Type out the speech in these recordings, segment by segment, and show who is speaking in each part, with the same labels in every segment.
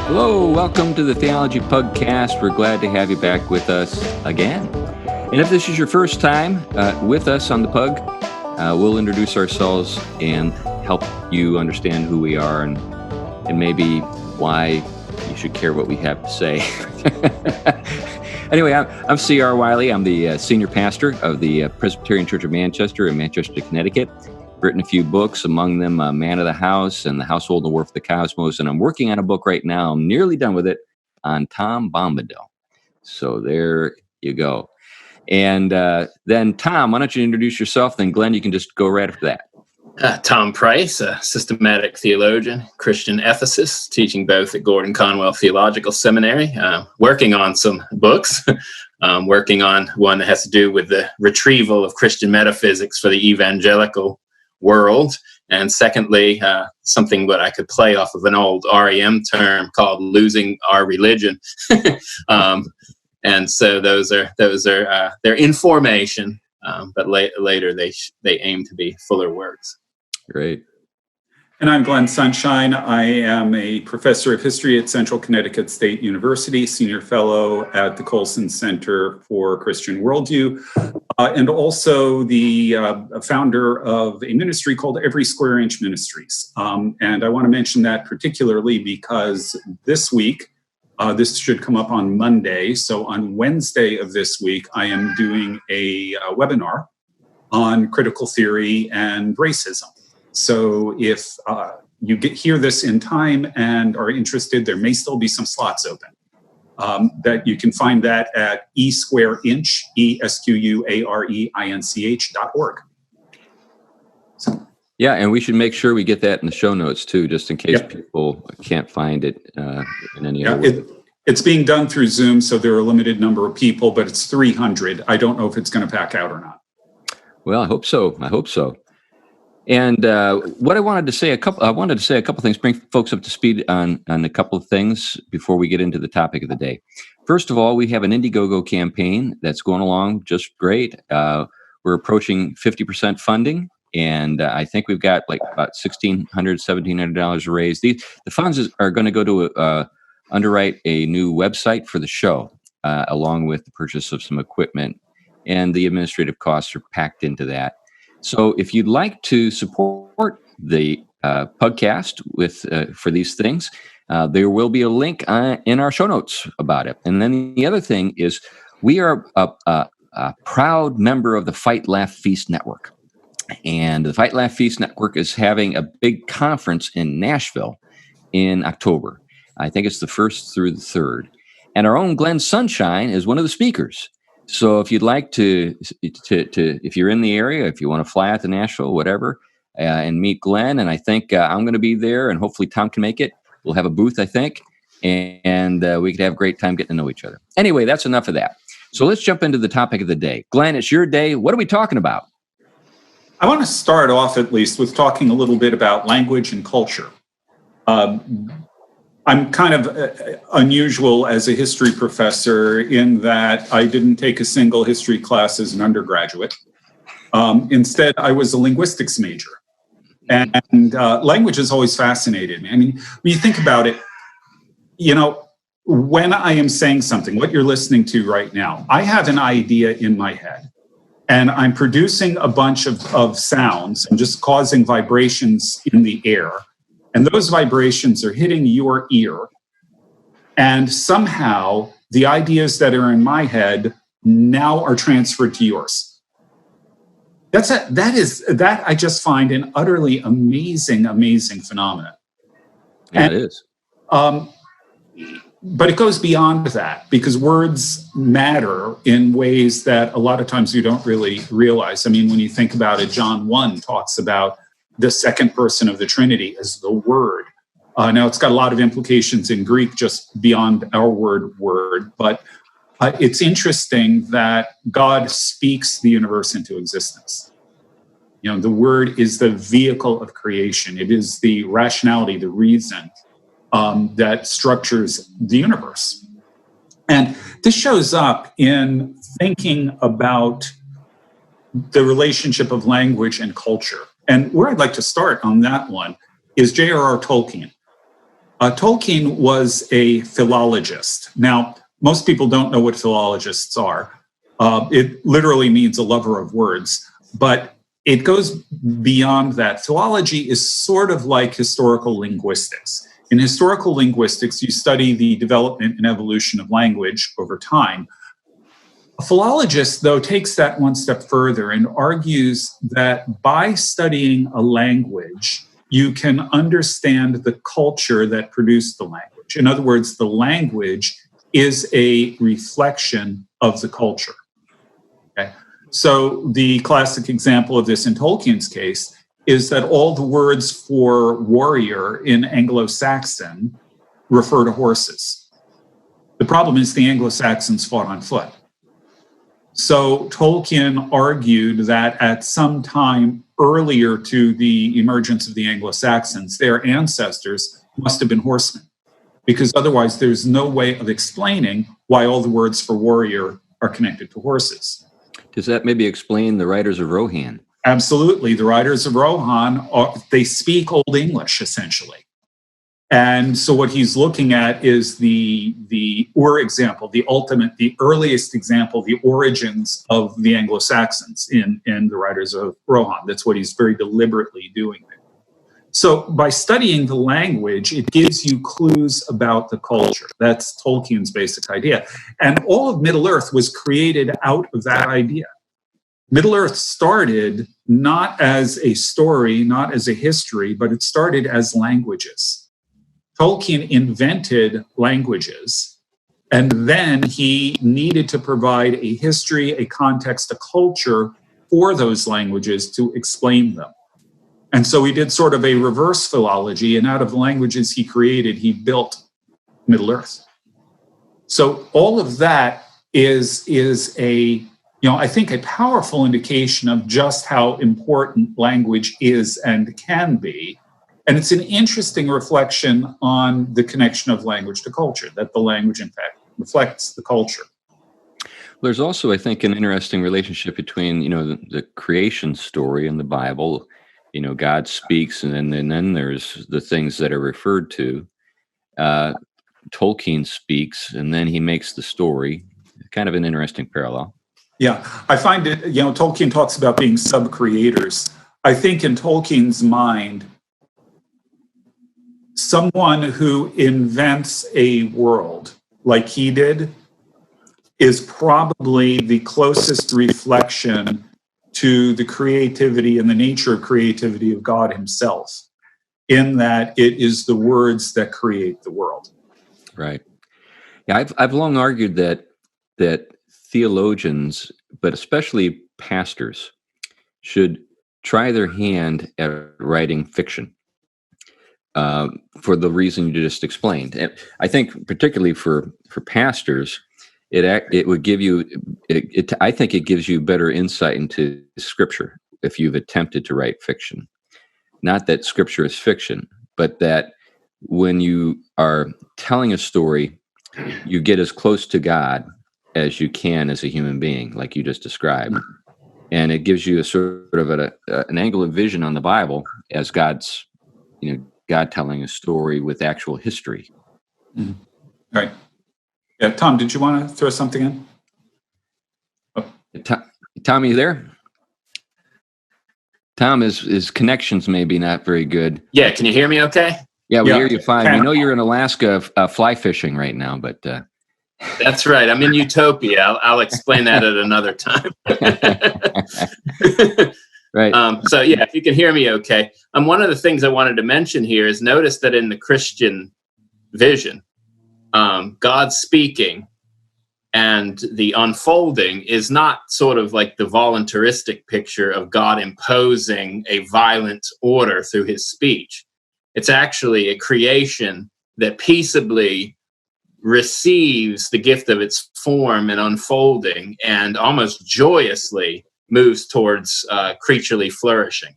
Speaker 1: Hello, welcome to the Theology Pugcast. We're glad to have you back with us again. And if this is your first time with us on the Pug, we'll introduce ourselves and help you understand who we are and maybe why you should care what we have to say. Anyway, I'm C.R. Wiley. I'm the senior pastor of the Presbyterian Church of Manchester in Manchester, Connecticut. Written a few books, among them Man of the House and The Household and Wharf of the Cosmos. And I'm working on a book right now. I'm nearly done with it on Tom Bombadil. So there you go. And then, Tom, why don't you introduce yourself? Then, Glenn, you can just go right after that.
Speaker 2: Tom Price, a systematic theologian, Christian ethicist, teaching both at Gordon Conwell Theological Seminary, working on some books, working on one that has to do with the retrieval of Christian metaphysics for the evangelical world, and secondly, something that I could play off of an old REM term called "losing our religion," and so those are they're in formation, but later they aim to be fuller works.
Speaker 1: Great.
Speaker 3: And I'm Glenn Sunshine. I am a professor of history at Central Connecticut State University, senior fellow at the Colson Center for Christian Worldview, and also the founder of a ministry called Every Square Inch Ministries. And I want to mention that particularly because this week, this should come up on Monday. So on Wednesday of this week, I am doing a webinar on critical theory and racism. So if you hear this in time and are interested, there may still be some slots open. That you can find that at esquareinch, esquareinch.org. So.
Speaker 1: Yeah, and we should make sure we get that in the show notes too, just in case people can't find it in any other way.
Speaker 3: It's being done through Zoom, so there are a limited number of people, but it's 300. I don't know if it's going to pack out or not.
Speaker 1: Well, I hope so. And what I wanted to say a couple things, bring folks up to speed on a couple of things before we get into the topic of the day. First of all, we have an Indiegogo campaign that's going along just great. We're approaching 50% funding, and I think we've got like about $1,600, $1,700 raised. The funds are going to go to underwrite a new website for the show, along with the purchase of some equipment, and the administrative costs are packed into that. So if you'd like to support the podcast for these things, there will be a link in our show notes about it. And then the other thing is we are a proud member of the Fight, Laugh, Feast Network. And the Fight, Laugh, Feast Network is having a big conference in Nashville in October. I think it's the 1st through the 3rd. And our own Glenn Sunshine is one of the speakers. So if you'd like to, if you're in the area, if you want to fly out to Nashville, whatever, and meet Glenn, and I think I'm going to be there, and hopefully Tom can make it. We'll have a booth, I think, and we could have a great time getting to know each other. Anyway, that's enough of that. So let's jump into the topic of the day. Glenn, it's your day. What are we talking about?
Speaker 3: I want to start off at least with talking a little bit about language and culture. I'm kind of unusual as a history professor in that I didn't take a single history class as an undergraduate. Instead, I was a linguistics major. And language has always fascinated me. I mean, when you think about it, when I am saying something, what you're listening to right now, I have an idea in my head. And I'm producing a bunch of sounds and just causing vibrations in the air. And those vibrations are hitting your ear. And somehow the ideas that are in my head now are transferred to yours. That I just find an utterly amazing phenomenon.
Speaker 1: Yeah, it is.
Speaker 3: But it goes beyond that because words matter in ways that a lot of times you don't really realize. I mean, when you think about it, John 1 talks about the second person of the Trinity as the Word. Now, it's got a lot of implications in Greek just beyond our word, but it's interesting that God speaks the universe into existence. The Word is the vehicle of creation. It is the rationality, the reason that structures the universe. And this shows up in thinking about the relationship of language and culture. And where I'd like to start on that one is J.R.R. Tolkien. Tolkien was a philologist. Now, most people don't know what philologists are. It literally means a lover of words, but it goes beyond that. Philology is sort of like historical linguistics. In historical linguistics, you study the development and evolution of language over time. A philologist, though, takes that one step further and argues that by studying a language, you can understand the culture that produced the language. In other words, the language is a reflection of the culture. Okay? So the classic example of this in Tolkien's case is that all the words for warrior in Anglo-Saxon refer to horses. The problem is the Anglo-Saxons fought on foot. So Tolkien argued that at some time earlier to the emergence of the Anglo-Saxons, their ancestors must have been horsemen, because otherwise there's no way of explaining why all the words for warrior are connected to horses.
Speaker 1: Does that maybe explain the writers of Rohan?
Speaker 3: Absolutely. The writers of Rohan, they speak Old English, essentially. And so what he's looking at is the Ur example, the earliest example, the origins of the Anglo-Saxons in the writers of Rohan. That's what he's very deliberately doing there. So by studying the language, it gives you clues about the culture. That's Tolkien's basic idea. And all of Middle-earth was created out of that idea. Middle-earth started not as a story, not as a history, but it started as languages. Tolkien invented languages, and then he needed to provide a history, a context, a culture for those languages to explain them. And so he did sort of a reverse philology, and out of the languages he created, he built Middle-earth. So all of that is a, I think a powerful indication of just how important language is and can be. And it's an interesting reflection on the connection of language to culture, that the language, in fact, reflects the culture.
Speaker 1: There's also, I think, an interesting relationship between, the creation story in the Bible. God speaks, and then there's the things that are referred to. Tolkien speaks, and then he makes the story. Kind of an interesting parallel.
Speaker 3: Yeah, I find it, Tolkien talks about being sub-creators. I think in Tolkien's mind, someone who invents a world like he did is probably the closest reflection to the creativity and the nature of creativity of God himself, in that it is the words that create the world.
Speaker 1: Right. Yeah, I've long argued that theologians, but especially pastors, should try their hand at writing fiction. For the reason you just explained. And I think particularly for pastors, it would give you, I think it gives you better insight into Scripture if you've attempted to write fiction. Not that Scripture is fiction, but that when you are telling a story, you get as close to God as you can as a human being, like you just described. And it gives you a sort of an angle of vision on the Bible as God's, God telling a story with actual history.
Speaker 3: Mm-hmm. Right. Yeah, Tom, did you want to throw something in?
Speaker 1: Oh. Tom, you there? Tom, his connections may be not very good.
Speaker 2: Yeah, can you hear me okay?
Speaker 1: Yeah, we hear you fine. We know you're in Alaska fly fishing right now, but...
Speaker 2: That's right. I'm in Utopia. I'll explain that at another time.
Speaker 1: Right.
Speaker 2: So yeah, if you can hear me okay. One of the things I wanted to mention here is notice that in the Christian vision, God speaking and the unfolding is not sort of like the voluntaristic picture of God imposing a violent order through his speech. It's actually a creation that peaceably receives the gift of its form and unfolding and almost joyously moves towards creaturely flourishing.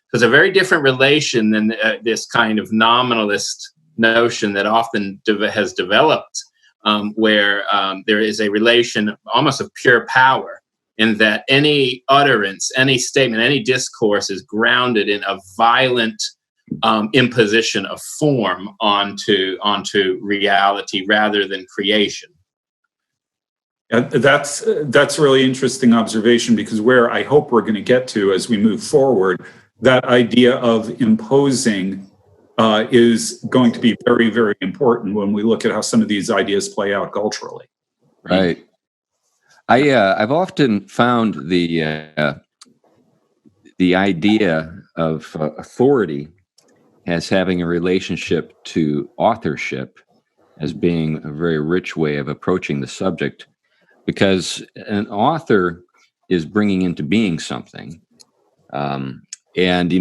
Speaker 2: So it's a very different relation than this kind of nominalist notion that often has developed, where there is a relation almost of pure power, in that any utterance, any statement, any discourse is grounded in a violent imposition of form onto reality rather than creation.
Speaker 3: That's a really interesting observation, because where I hope we're going to get to as we move forward, that idea of imposing is going to be very, very important when we look at how some of these ideas play out culturally.
Speaker 1: Right. I've often found the idea of authority as having a relationship to authorship as being a very rich way of approaching the subject, because an author is bringing into being something, and and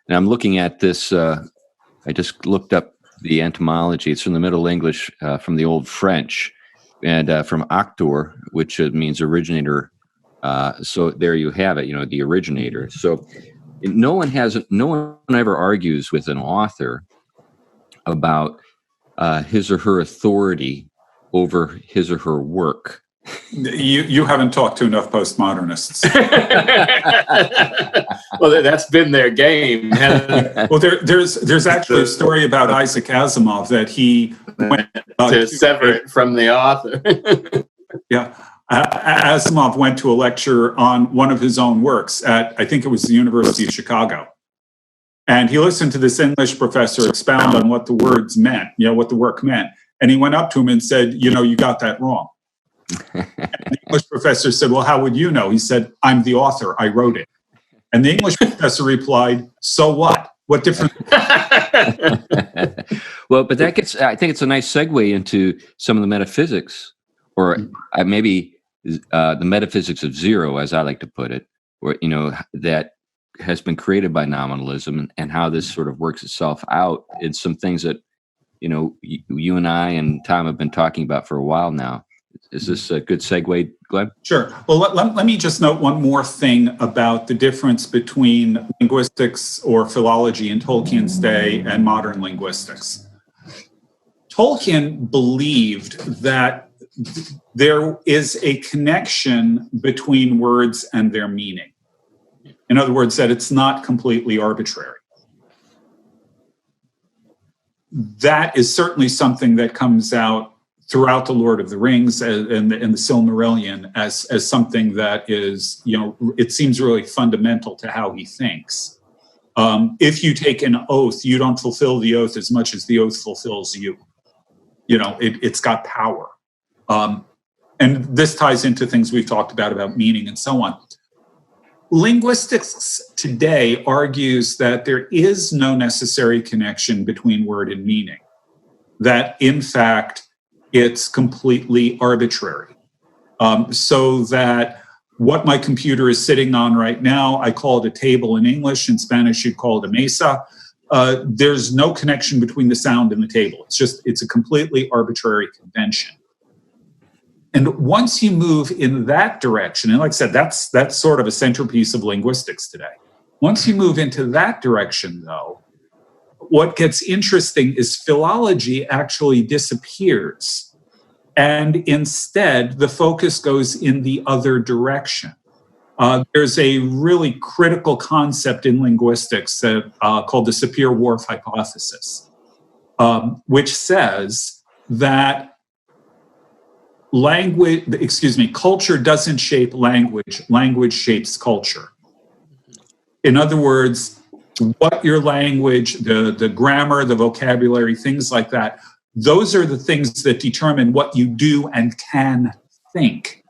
Speaker 1: I'm looking at this. I just looked up the etymology. It's from the Middle English, from the Old French, and from auctor, which means originator. So there you have it. The originator. So no one ever argues with an author about his or her authority over his or her work.
Speaker 3: You haven't talked to enough postmodernists.
Speaker 2: Well, that's been their game.
Speaker 3: Well, there's actually a story about Isaac Asimov that he went
Speaker 2: to sever it from the author.
Speaker 3: Yeah. Asimov went to a lecture on one of his own works at, I think it was the University of Chicago. And he listened to this English professor expound on what the words meant, what the work meant. And he went up to him and said, you got that wrong. And the English professor said, well, how would you know? He said, I'm the author. I wrote it. And the English professor replied, so what? What difference?
Speaker 1: Well, but I think it's a nice segue into some of the metaphysics, or maybe the metaphysics of zero, as I like to put it, or, that has been created by nominalism, and how this sort of works itself out in some things that, you and I and Tom have been talking about for a while now. Is this a good segue, Glenn?
Speaker 3: Sure. Well, let me just note one more thing about the difference between linguistics or philology in Tolkien's day and modern linguistics. Tolkien believed that there is a connection between words and their meaning. In other words, that it's not completely arbitrary. That is certainly something that comes out throughout the Lord of the Rings and the Silmarillion as something that is, it seems really fundamental to how he thinks. If you take an oath, you don't fulfill the oath as much as the oath fulfills you. It's got power. And this ties into things we've talked about meaning and so on. Linguistics today argues that there is no necessary connection between word and meaning, that in fact, it's completely arbitrary. So that what my computer is sitting on right now, I call it a table in English. In Spanish, you'd call it a mesa. There's no connection between the sound and the table. It's a completely arbitrary convention. And once you move in that direction, and like I said, that's sort of a centerpiece of linguistics today. Once you move into that direction, though, what gets interesting is philology actually disappears. And instead, the focus goes in the other direction. There's a really critical concept in linguistics called the Sapir-Whorf Hypothesis, which says that culture doesn't shape language, language shapes culture. In other words, what your language, the grammar, the vocabulary, things like that, those are the things that determine what you do and can think.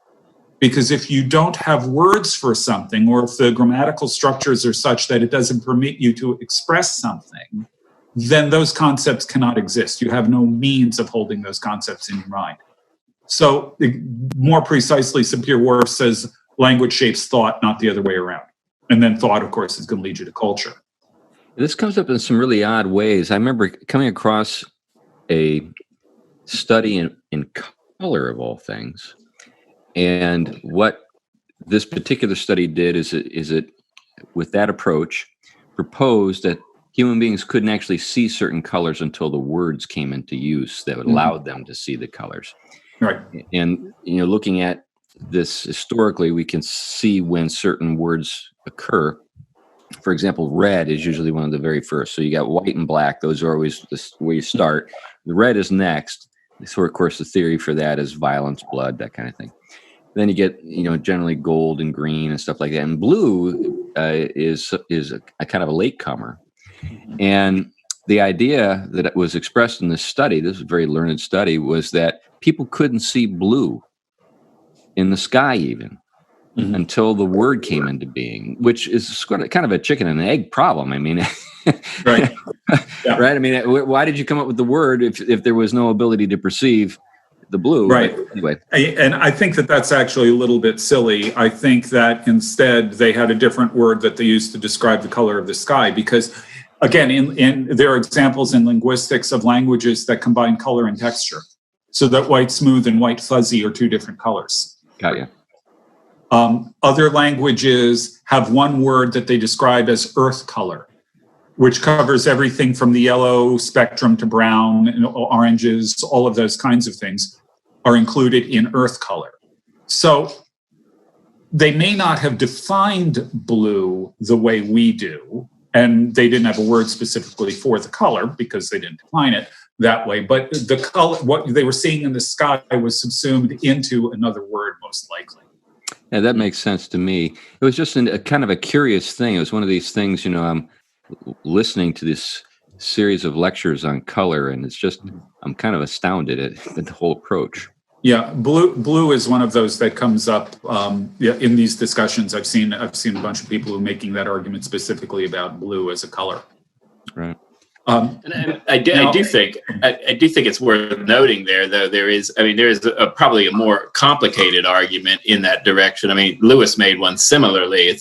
Speaker 3: Because if you don't have words for something, or if the grammatical structures are such that it doesn't permit you to express something, then those concepts cannot exist. You have no means of holding those concepts in your mind. So more precisely, Sapir-Whorf says language shapes thought, not the other way around. And then thought, of course, is going to lead you to culture.
Speaker 1: This comes up in some really odd ways. I remember coming across a study in color, of all things. And what this particular study did is it with that approach, proposed that human beings couldn't actually see certain colors until the words came into use that would allow them to see the colors.
Speaker 3: Right.
Speaker 1: And, looking at this historically, we can see when certain words occur. For example, red is usually one of the very first. So you got white and black. Those are always where you start. The red is next. So, of course, the theory for that is violence, blood, that kind of thing. Then you get, generally gold and green and stuff like that. And blue is a kind of a latecomer. And the idea that was expressed in this study, this is a very learned study, was that people couldn't see blue in the sky even until the word came into being, which is kind of a chicken and egg problem. I mean,
Speaker 3: Right. Yeah.
Speaker 1: right? I mean, why did you come up with the word if there was no ability to perceive the blue?
Speaker 3: Right.
Speaker 1: But anyway.
Speaker 3: And I think that that's actually a little bit silly. I think that instead they had a different word that they used to describe the color of the sky, because again, there are examples in linguistics of languages that combine color and texture, so that white smooth and white fuzzy are two different colors.
Speaker 1: Got you.
Speaker 3: Other languages have one word that they describe as earth color, which covers everything from the yellow spectrum to brown and oranges. All of those kinds of things are included in earth color. So they may not have defined blue the way we do, and they didn't have a word specifically for the color because they didn't define it that way. But the color, what they were seeing in the sky, was subsumed into another word, most likely.
Speaker 1: Yeah, that makes sense to me. It was just a kind of a curious thing. It was one of these things, I'm listening to this series of lectures on color, and it's just, I'm kind of astounded at the whole approach.
Speaker 3: Yeah, blue is one of those that comes up in these discussions. I've seen a bunch of people who are making that argument specifically about blue as a color.
Speaker 1: Right.
Speaker 2: And I do think it's worth noting there, though, there is probably a more complicated argument in that direction. I mean, Lewis made one similarly.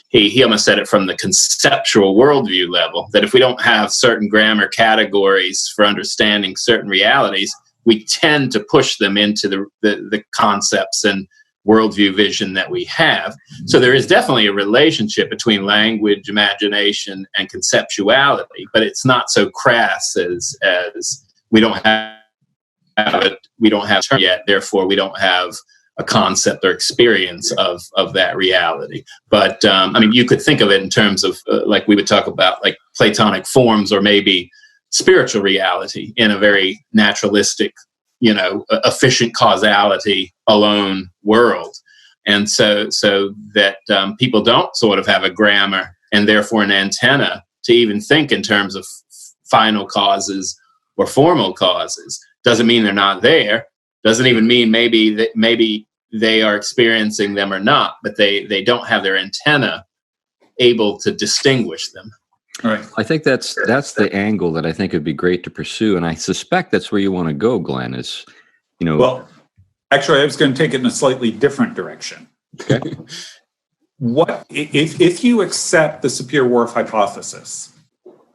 Speaker 2: He almost said it from the conceptual worldview level, that if we don't have certain grammar categories for understanding certain realities, we tend to push them into the concepts and worldview vision that we have. So there is definitely a relationship between language, imagination, and conceptuality, but it's not so crass as we don't have it. We don't have it yet, therefore we don't have a concept or experience of that reality. But you could think of it in terms of like we would talk about like Platonic forms, or maybe spiritual reality in a very naturalistic, efficient causality alone world. And so that people don't sort of have a grammar and therefore an antenna to even think in terms of final causes or formal causes. Doesn't mean they're not there. Doesn't even mean maybe they are experiencing them or not, but they don't have their antenna able to distinguish them.
Speaker 3: Right.
Speaker 1: I think that's the angle that I think would be great to pursue, and I suspect that's where you want to go, Glenn. Is
Speaker 3: Well, actually, I was going to take it in a slightly different direction.
Speaker 1: Okay.
Speaker 3: What if you accept the Sapir-Whorf hypothesis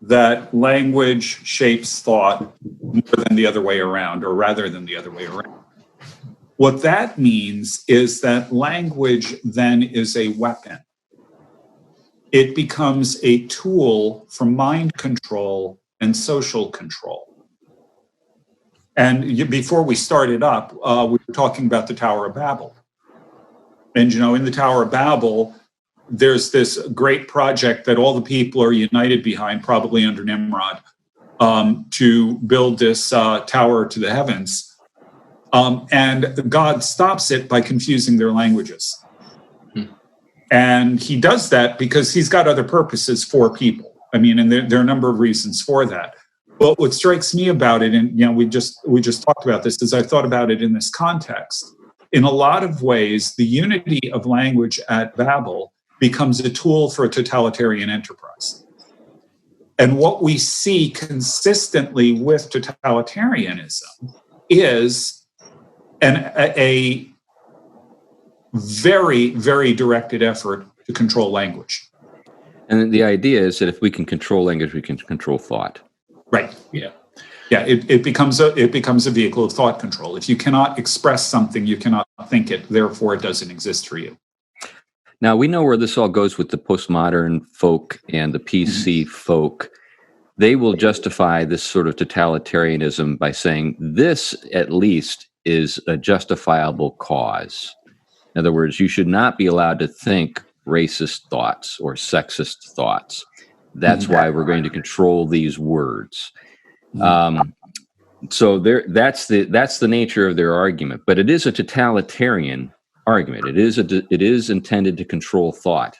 Speaker 3: that language shapes thought more than the other way around, or rather than the other way around? What that means is that language then is a weapon. It becomes a tool for mind control and social control. And before we started up, we were talking about the Tower of Babel. And, in the Tower of Babel, there's this great project that all the people are united behind, probably under Nimrod, to build this tower to the heavens. And God stops it by confusing their languages. And he does that because he's got other purposes for people. And there are a number of reasons for that. But what strikes me about it, and we just talked about this, as I thought about it in this context, in a lot of ways, the unity of language at Babel becomes a tool for a totalitarian enterprise. And what we see consistently with totalitarianism is a very, very directed effort to control language.
Speaker 1: And the idea is that if we can control language, we can control thought.
Speaker 3: Right. Yeah. Yeah. It becomes a vehicle of thought control. If you cannot express something, you cannot think it. Therefore, it doesn't exist for you.
Speaker 1: Now, we know where this all goes with the postmodern folk and the PC folk. They will justify this sort of totalitarianism by saying this, at least, is a justifiable cause. In other words, you should not be allowed to think racist thoughts or sexist thoughts. That's why we're going to control these words. So that's the nature of their argument. But it is a totalitarian argument. It is intended to control thought.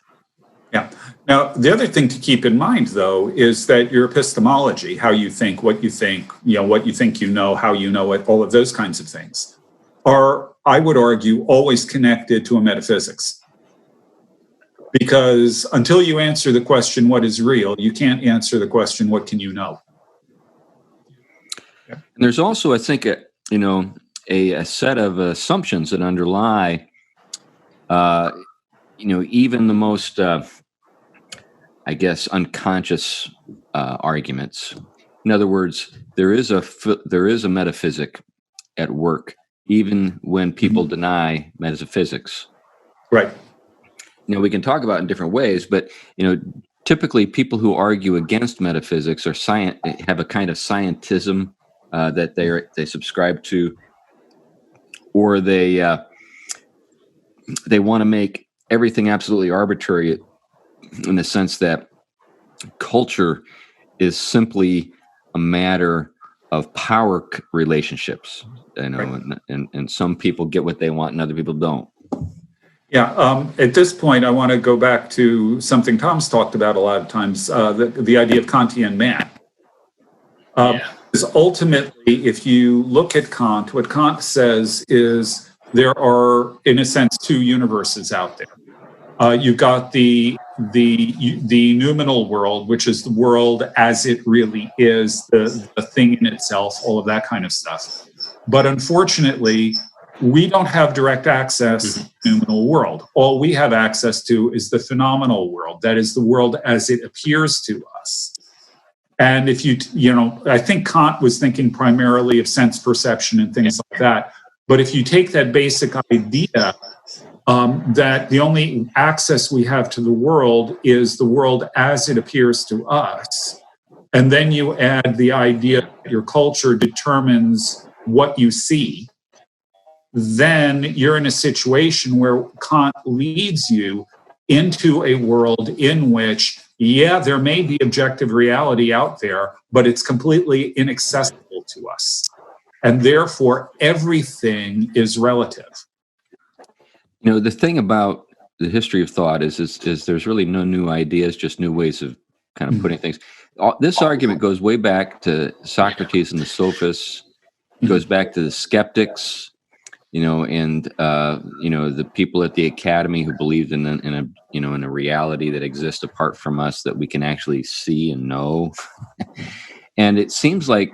Speaker 3: Yeah. Now, the other thing to keep in mind, though, is that your epistemology, how you think, what you think, what you think you know, how you know it, all of those kinds of things, are, I would argue, always connected to a metaphysics. Because until you answer the question, what is real, you can't answer the question, what can you know?
Speaker 1: And there's also, I think, a set of assumptions that underlie, even the most, unconscious arguments. In other words, there is a metaphysic at work, even when people deny metaphysics.
Speaker 3: Right.
Speaker 1: We can talk about it in different ways, but typically people who argue against metaphysics have a kind of scientism that they subscribe to, or they want to make everything absolutely arbitrary, in the sense that culture is simply a matter of power relationships.
Speaker 3: Right.
Speaker 1: And some people get what they want and other people don't.
Speaker 3: Yeah, at this point, I want to go back to something Tom's talked about a lot of times, the idea of Kantian man. Because ultimately, if you look at Kant, what Kant says is there are, in a sense, two universes out there. You've got the noumenal world, which is the world as it really is, the thing in itself, all of that kind of stuff. But unfortunately, we don't have direct access to the noumenal world. All we have access to is the phenomenal world. That is the world as it appears to us. And if I think Kant was thinking primarily of sense perception and things like that. But if you take that basic idea that the only access we have to the world is the world as it appears to us, and then you add the idea that your culture determines what you see, then you're in a situation where Kant leads you into a world in which, there may be objective reality out there, but it's completely inaccessible to us. And therefore, everything is relative.
Speaker 1: The thing about the history of thought is there's really no new ideas, just new ways of kind of putting things. This argument goes way back to Socrates and the sophists. It goes back to the skeptics, and the people at the academy who believed in a reality that exists apart from us, that we can actually see and know. And it seems like,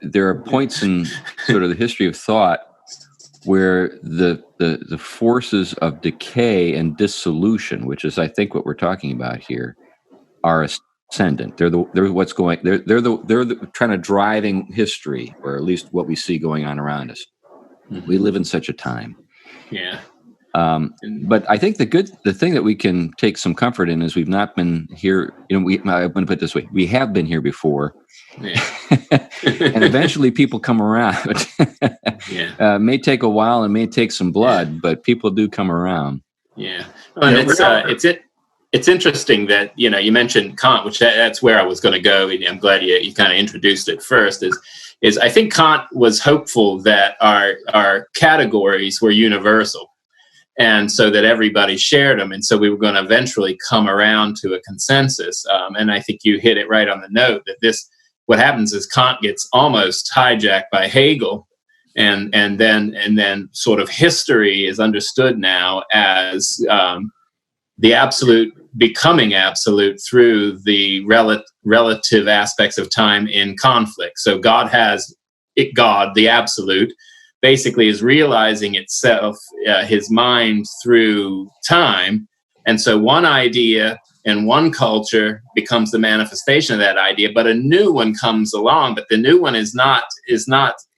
Speaker 1: there are points in sort of the history of thought where the forces of decay and dissolution, which is, I think, what we're talking about here, are ascendant. They're trying to driving history, or at least what we see going on around us. We live in such a time.
Speaker 2: Yeah.
Speaker 1: But I think the thing that we can take some comfort in is we've not been here. I'm going to put it this way: we have been here before.
Speaker 2: Yeah.
Speaker 1: And eventually people come around. May take a while and may take some blood, but people do come around.
Speaker 2: Yeah. Well, and it's interesting that, you mentioned Kant, which that's where I was going to go. And I'm glad you kind of introduced it first, is I think Kant was hopeful that our categories were universal, and so that everybody shared them. And so we were going to eventually come around to a consensus. And I think you hit it right on the note that what happens is Kant gets almost hijacked by Hegel, and then sort of history is understood now as the absolute becoming absolute through the relative aspects of time in conflict. So God, the absolute, basically is realizing itself, his mind, through time. And so one idea and one culture becomes the manifestation of that idea, but a new one comes along, but the new one is not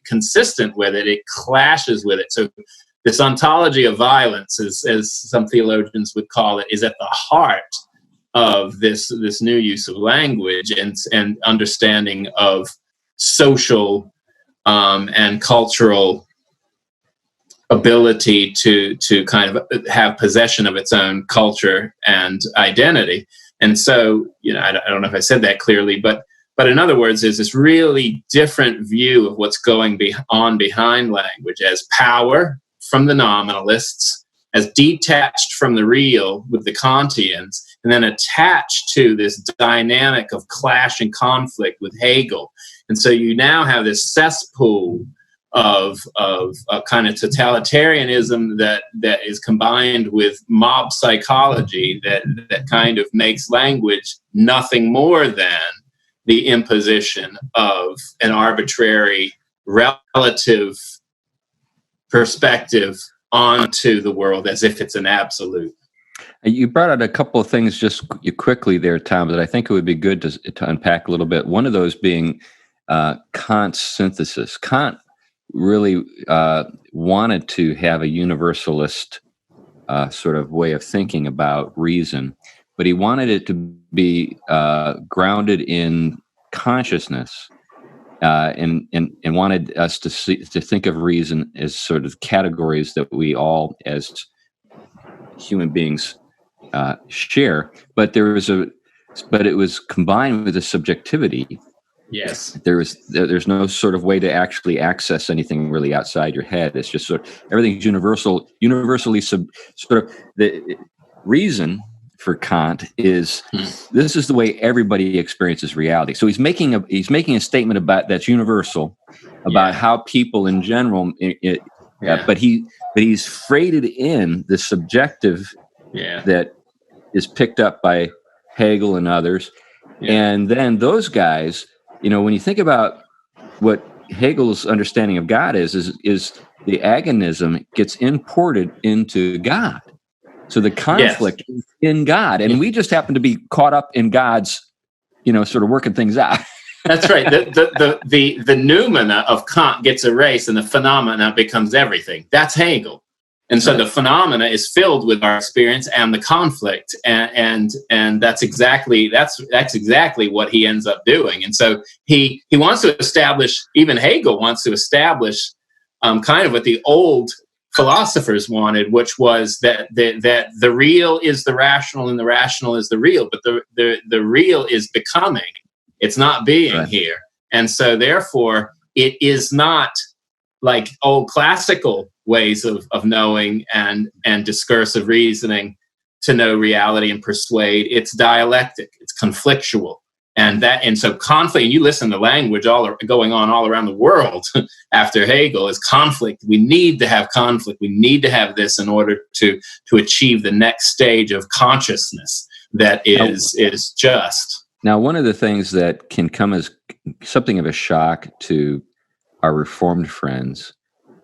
Speaker 2: consistent with it. It clashes with it. So this ontology of violence, as some theologians would call it, is at the heart of this new use of language and understanding of social and cultural ability to kind of have possession of its own culture and identity. And so, I don't know if I said that clearly, but in other words, there's this really different view of what's going on behind language as power from the nominalists, as detached from the real with the Kantians, and then attached to this dynamic of clash and conflict with Hegel. And so you now have this cesspool of kind of totalitarianism that is combined with mob psychology that kind of makes language nothing more than the imposition of an arbitrary relative perspective onto the world as if it's an absolute.
Speaker 1: You brought out a couple of things just quickly there, Tom, that I think it would be good to unpack a little bit. One of those being Kant's synthesis. Kant really wanted to have a universalist sort of way of thinking about reason, but he wanted it to be grounded in consciousness, and wanted us to think of reason as sort of categories that we all, as human beings, share. But it was combined with a subjectivity.
Speaker 2: Yes,
Speaker 1: there's no sort of way to actually access anything really outside your head. It's just sort of everything's universally sort of the reason for Kant is this is the way everybody experiences reality. So he's making a statement about that's universal about how people in general. But he's freighted in the subjective that is picked up by Hegel and others, and then those guys. When you think about what Hegel's understanding of God is the agonism gets imported into God. So the conflict is in God, and we just happen to be caught up in God's, sort of working things out.
Speaker 2: That's right. The noumena of Kant gets erased, and the phenomena becomes everything. That's Hegel. And so the phenomena is filled with our experience and the conflict, and that's exactly what he ends up doing. And so he wants to establish, even Hegel wants to establish, kind of what the old philosophers wanted, which was that the real is the rational and the rational is the real, but the real is becoming. It's not being here, and so therefore it is not like old classical ways of knowing and discursive reasoning to know reality and persuade. It's dialectic, it's conflictual, and so conflict. And you listen to language going on all around the world after Hegel is conflict. We need to have conflict. We need to have this in order to achieve the next stage of consciousness that is just.
Speaker 1: Now, one of the things that can come as something of a shock to our Reformed friends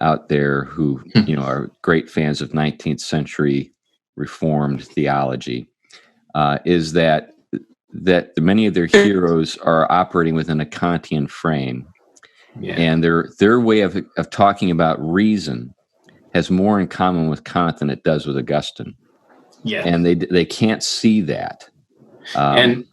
Speaker 1: out there who, are great fans of 19th century Reformed theology, is that many of their heroes are operating within a Kantian frame, and their way of talking about reason has more in common with Kant than it does with Augustine. And they can't see that.
Speaker 2: And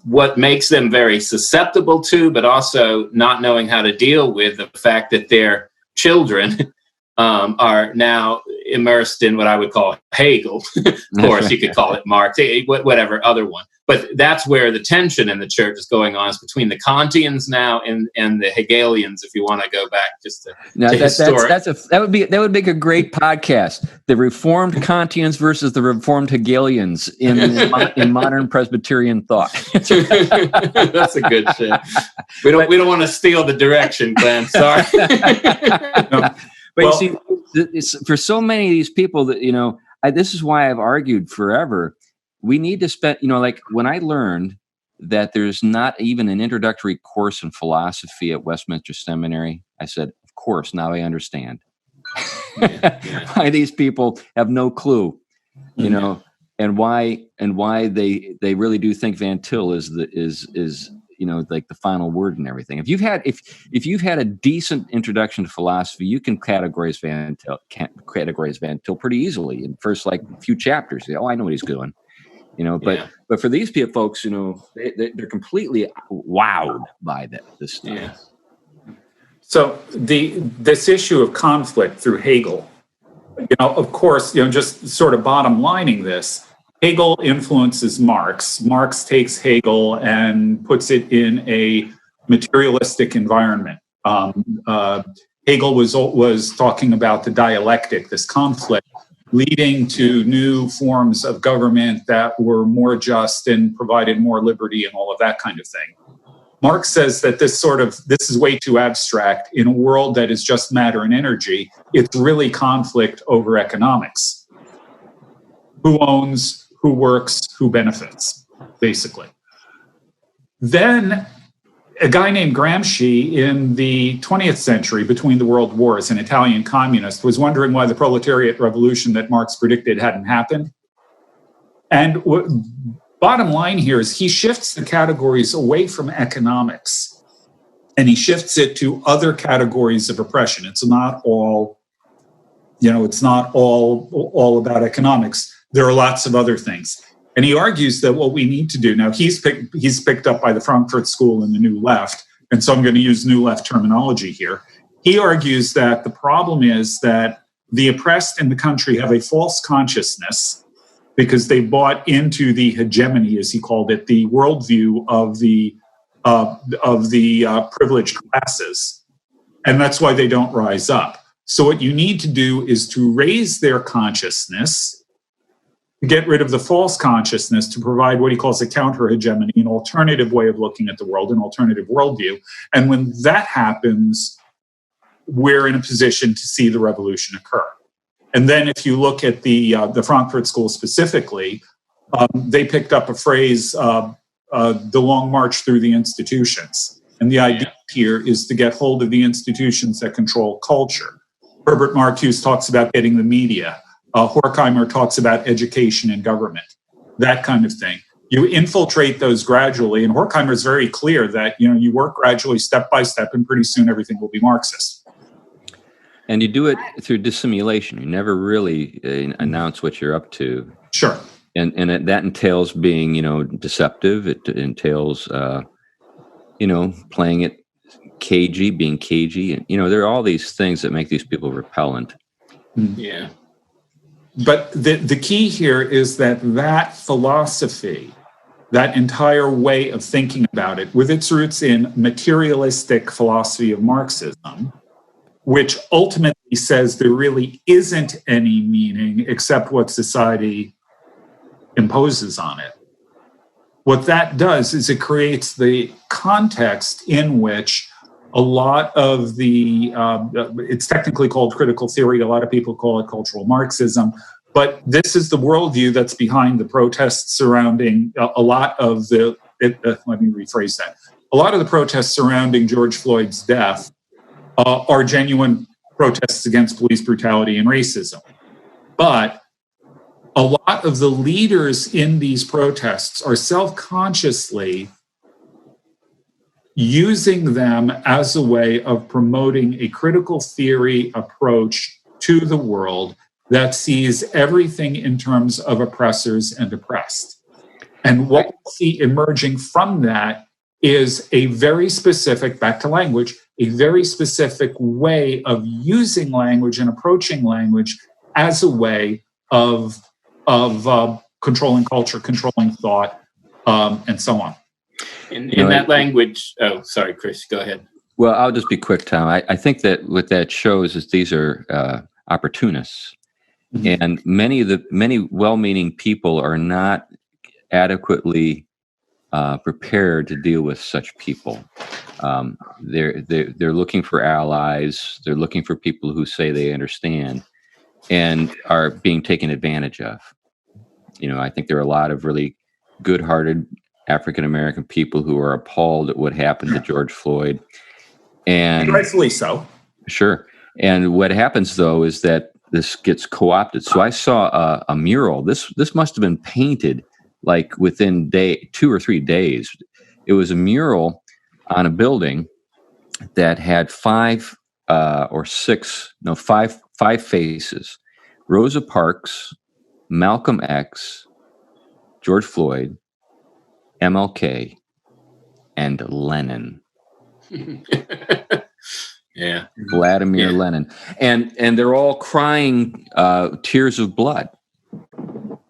Speaker 2: what makes them very susceptible to, but also not knowing how to deal with the fact that their children are now immersed in what I would call Hegel. Of course, you could call it Marx, whatever other one. But that's where the tension in the church is going on, is between the Kantians now and the Hegelians, if you want to go back just to historic.
Speaker 1: That would make a great podcast. The Reformed Kantians versus the Reformed Hegelians in modern Presbyterian thought.
Speaker 2: That's a good shit. We don't want to steal the direction, Glenn. Sorry.
Speaker 1: But you see, it's, for so many of these people that, this is why I've argued forever. We need to spend, like when I learned that there's not even an introductory course in philosophy at Westminster Seminary, I said, of course, now I understand why these people have no clue, and why they really do think Van Til is like the final word and everything. If you've had a decent introduction to philosophy, you can categorize Van Til pretty easily in first few chapters. I know what he's doing, But for these folks, they're completely wowed by this stuff. Yeah.
Speaker 3: So this issue of conflict through Hegel, of course, just sort of bottom lining this, Hegel influences Marx. Marx takes Hegel and puts it in a materialistic environment. Hegel was talking about the dialectic, this conflict, leading to new forms of government that were more just and provided more liberty and all of that kind of thing. Marx says that this is way too abstract. In a world that is just matter and energy, it's really conflict over economics. Who owns, who works, who benefits, basically. Then a guy named Gramsci in the 20th century, between the world wars, an Italian communist, was wondering why the proletariat revolution that Marx predicted hadn't happened. And bottom line here is he shifts the categories away from economics and he shifts it to other categories of oppression. It's not all, it's not all about economics. There are lots of other things. And he argues that what we need to do, now he's picked up by the Frankfurt School and the New Left, and so I'm going to use New Left terminology here. He argues that the problem is that the oppressed in the country have a false consciousness because they bought into the hegemony, as he called it, the worldview of the privileged classes, and that's why they don't rise up. So what you need to do is to raise their consciousness, to get rid of the false consciousness, to provide what he calls a counter-hegemony, an alternative way of looking at the world, an alternative worldview. And when that happens, we're in a position to see the revolution occur. And then if you look at the Frankfurt School specifically, they picked up a phrase, the long march through the institutions. And the idea here is to get hold of the institutions that control culture. Herbert Marcuse talks about getting the media. Horkheimer talks about education and government, that kind of thing. You infiltrate those gradually, and Horkheimer is very clear that you work gradually, step by step, and pretty soon everything will be Marxist.
Speaker 1: And you do it through dissimulation. You never really announce what you're up to. Sure. And that entails being, deceptive. It entails, playing it cagey, being cagey. And, there are all these things that make these people repellent.
Speaker 2: Yeah.
Speaker 3: But the key here is that philosophy, that entire way of thinking about it, with its roots in materialistic philosophy of Marxism, which ultimately says there really isn't any meaning except what society imposes on it. What that does is it creates the context in which a lot of it's technically called critical theory, a lot of people call it cultural Marxism, but this is the worldview that's behind the protests surrounding a lot of the protests surrounding George Floyd's death are genuine protests against police brutality and racism. But a lot of the leaders in these protests are self-consciously using them as a way of promoting a critical theory approach to the world that sees everything in terms of oppressors and oppressed. And what we see emerging from that is a very specific, back to language, a very specific way of using language and approaching language as a way of controlling culture, controlling thought, and so on.
Speaker 2: In that language, sorry, Chris, go ahead.
Speaker 1: Well, I'll just be quick, Tom. I think that what that shows is these are opportunists. Mm-hmm. And many well-meaning people are not adequately prepared to deal with such people. They're looking for allies. They're looking for people who say they understand and are being taken advantage of. I think there are a lot of really good-hearted African-American people who are appalled at what happened to George Floyd. And
Speaker 3: rightfully so. Sure.
Speaker 1: And what happens, though, is that this gets co-opted. So I saw a mural. This must have been painted like within 2 or 3 days. It was a mural on a building that had five faces: Rosa Parks, Malcolm X, George Floyd, MLK, and Lenin.
Speaker 2: Yeah.
Speaker 1: Vladimir Lenin. And they're all crying tears of blood.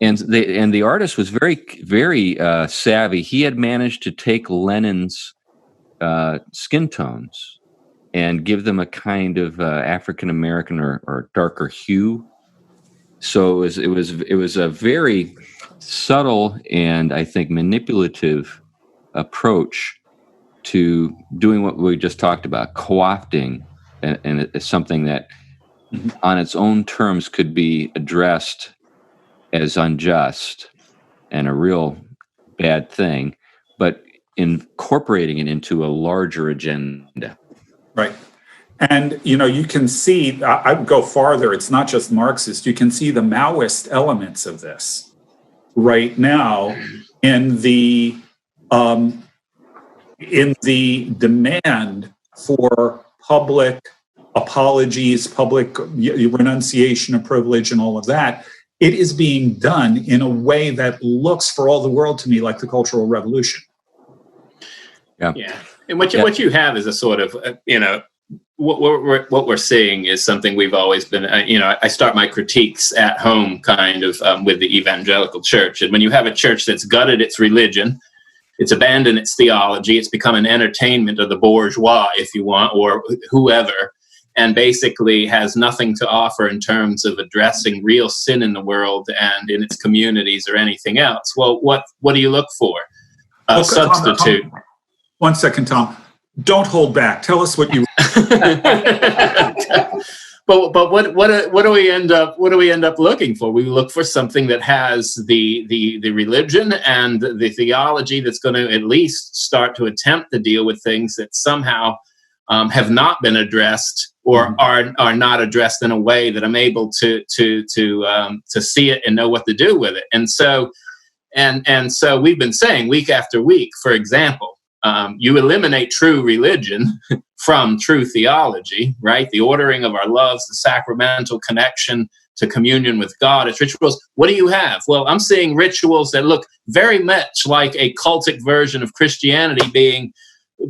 Speaker 1: And the artist was very, very savvy. He had managed to take Lenin's skin tones and give them a kind of African American or darker hue. So it was a very subtle and I think manipulative approach to doing what we just talked about, co-opting, and it's something that on its own terms could be addressed as unjust and a real bad thing, but incorporating it into a larger agenda.
Speaker 3: Right. And, you can see, I would go farther, it's not just Marxist, you can see the Maoist elements of this right now in the demand for public apologies, public renunciation of privilege and all of that. It is being done in a way that looks for all the world to me like the Cultural Revolution.
Speaker 2: Yeah. And what you have is a sort of, what we're seeing is something we've always been, I start my critiques at home kind of with the evangelical church. And when you have a church that's gutted its religion, it's abandoned its theology, it's become an entertainment of the bourgeois, if you want, or whoever, and basically has nothing to offer in terms of addressing real sin in the world and in its communities or anything else. Well, what do you look for? A substitute.
Speaker 3: Tom, 1 second, Tom. Don't hold back. Tell us what you.
Speaker 2: But what do we end up looking for? We look for something that has the religion and the theology that's going to at least start to attempt to deal with things that somehow have not been addressed or are not addressed in a way that I'm able to see it and know what to do with it. And so we've been saying week after week, for example, you eliminate true religion from true theology, right? The ordering of our loves, the sacramental connection to communion with God, its rituals. What do you have? Well, I'm seeing rituals that look very much like a cultic version of Christianity, being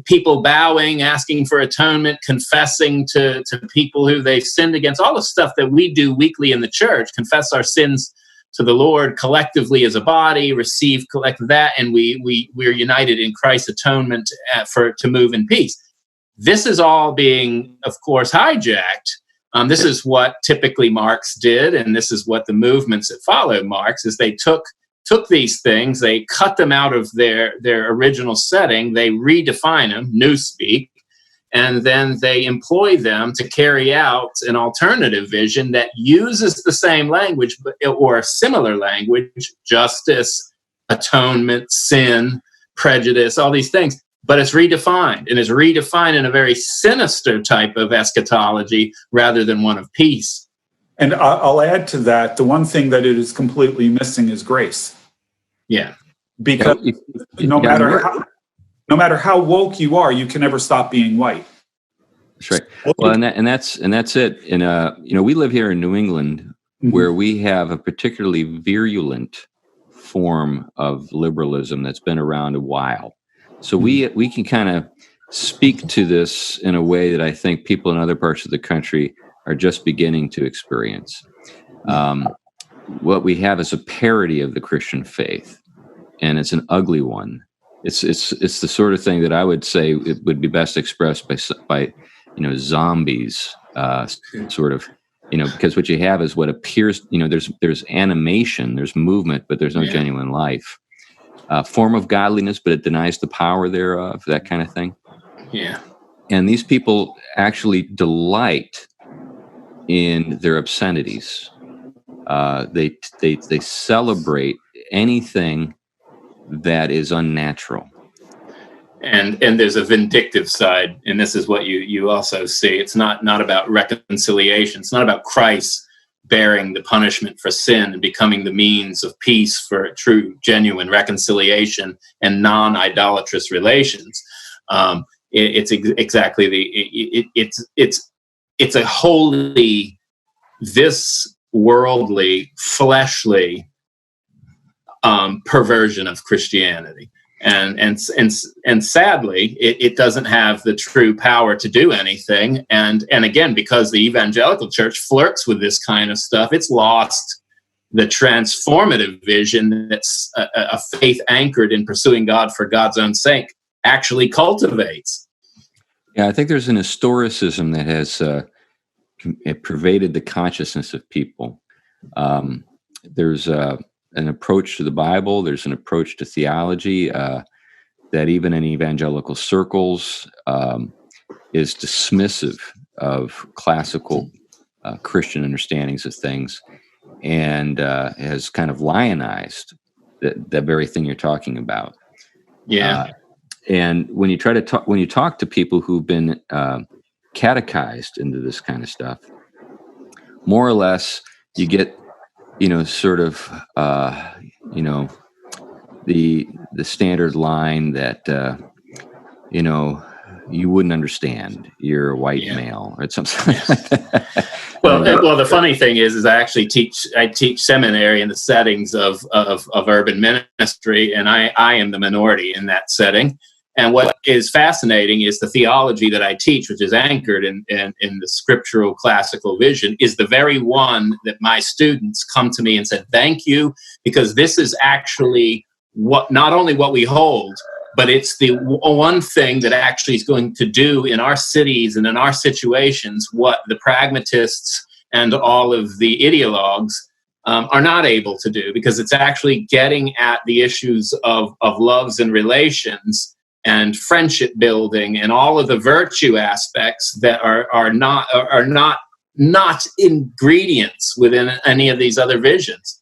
Speaker 2: people bowing, asking for atonement, confessing to people who they've sinned against, all the stuff that we do weekly in the church, confess our sins to the Lord collectively as a body, receive collect that, and we're united in Christ's atonement to move in peace. This is all being, of course, hijacked. This is what typically Marx did, and this is what the movements that followed Marx is they took these things, they cut them out of their original setting, they redefine them, newspeak, and then they employ them to carry out an alternative vision that uses the same language or a similar language, justice, atonement, sin, prejudice, all these things, but it's redefined, and it's redefined in a very sinister type of eschatology rather than one of peace.
Speaker 3: And I'll add to that, the one thing that it is completely missing is grace.
Speaker 2: Yeah.
Speaker 3: Because no matter how woke you are, you can never stop being white.
Speaker 1: That's right. Well, and that's it. And we live here in New England, where we have a particularly virulent form of liberalism that's been around a while. So we can kind of speak to this in a way that I think people in other parts of the country are just beginning to experience. What we have is a parody of the Christian faith, and it's an ugly one. It's the sort of thing that I would say it would be best expressed by zombies, sort of, because what you have is what appears, there's animation, there's movement, but there's no genuine life. Form of godliness, but it denies the power thereof, that kind of thing.
Speaker 2: Yeah.
Speaker 1: And these people actually delight in their obscenities. They celebrate anything that is unnatural.
Speaker 2: And there's a vindictive side, and this is what you also see. It's not about reconciliation. It's not about Christ bearing the punishment for sin and becoming the means of peace for true, genuine reconciliation and non-idolatrous relations. It's exactly it's a wholly this worldly, fleshly perversion of Christianity. And sadly, it doesn't have the true power to do anything. And again, because the evangelical church flirts with this kind of stuff, it's lost the transformative vision that's a faith anchored in pursuing God for God's own sake actually cultivates.
Speaker 1: Yeah, I think there's an historicism that has pervaded the consciousness of people. There's an approach to the Bible, there's an approach to theology that even in evangelical circles is dismissive of classical Christian understandings of things, and has kind of lionized that very thing you're talking about.
Speaker 2: Yeah.
Speaker 1: And when you talk to people who've been catechized into this kind of stuff, more or less, you get, sort of, the standard line that, you wouldn't understand. You're a white male or something like that.
Speaker 2: Well, the funny thing is I actually teach seminary in the settings of urban ministry, and I am the minority in that setting. And what is fascinating is the theology that I teach, which is anchored in the scriptural classical vision, is the very one that my students come to me and said, thank you, because this is actually not only what we hold, but it's the one thing that actually is going to do in our cities and in our situations what the pragmatists and all of the ideologues are not able to do, because it's actually getting at the issues of loves and relations and friendship building and all of the virtue aspects that are not ingredients within any of these other visions.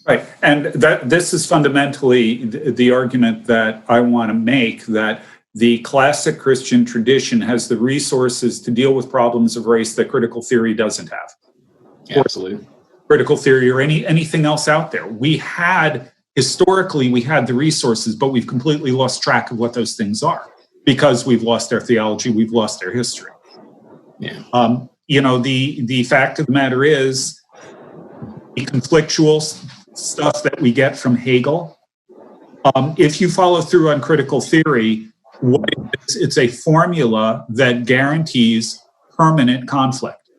Speaker 3: Right, and this is fundamentally the argument that I want to make, that the classic Christian tradition has the resources to deal with problems of race that critical theory doesn't have.
Speaker 2: Absolutely.
Speaker 3: Critical theory or anything else out there. Historically, we had the resources, but we've completely lost track of what those things are because we've lost our theology, we've lost our history.
Speaker 2: Yeah.
Speaker 3: The fact of the matter is, the conflictual stuff that we get from Hegel, if you follow through on critical theory, it's a formula that guarantees permanent conflict.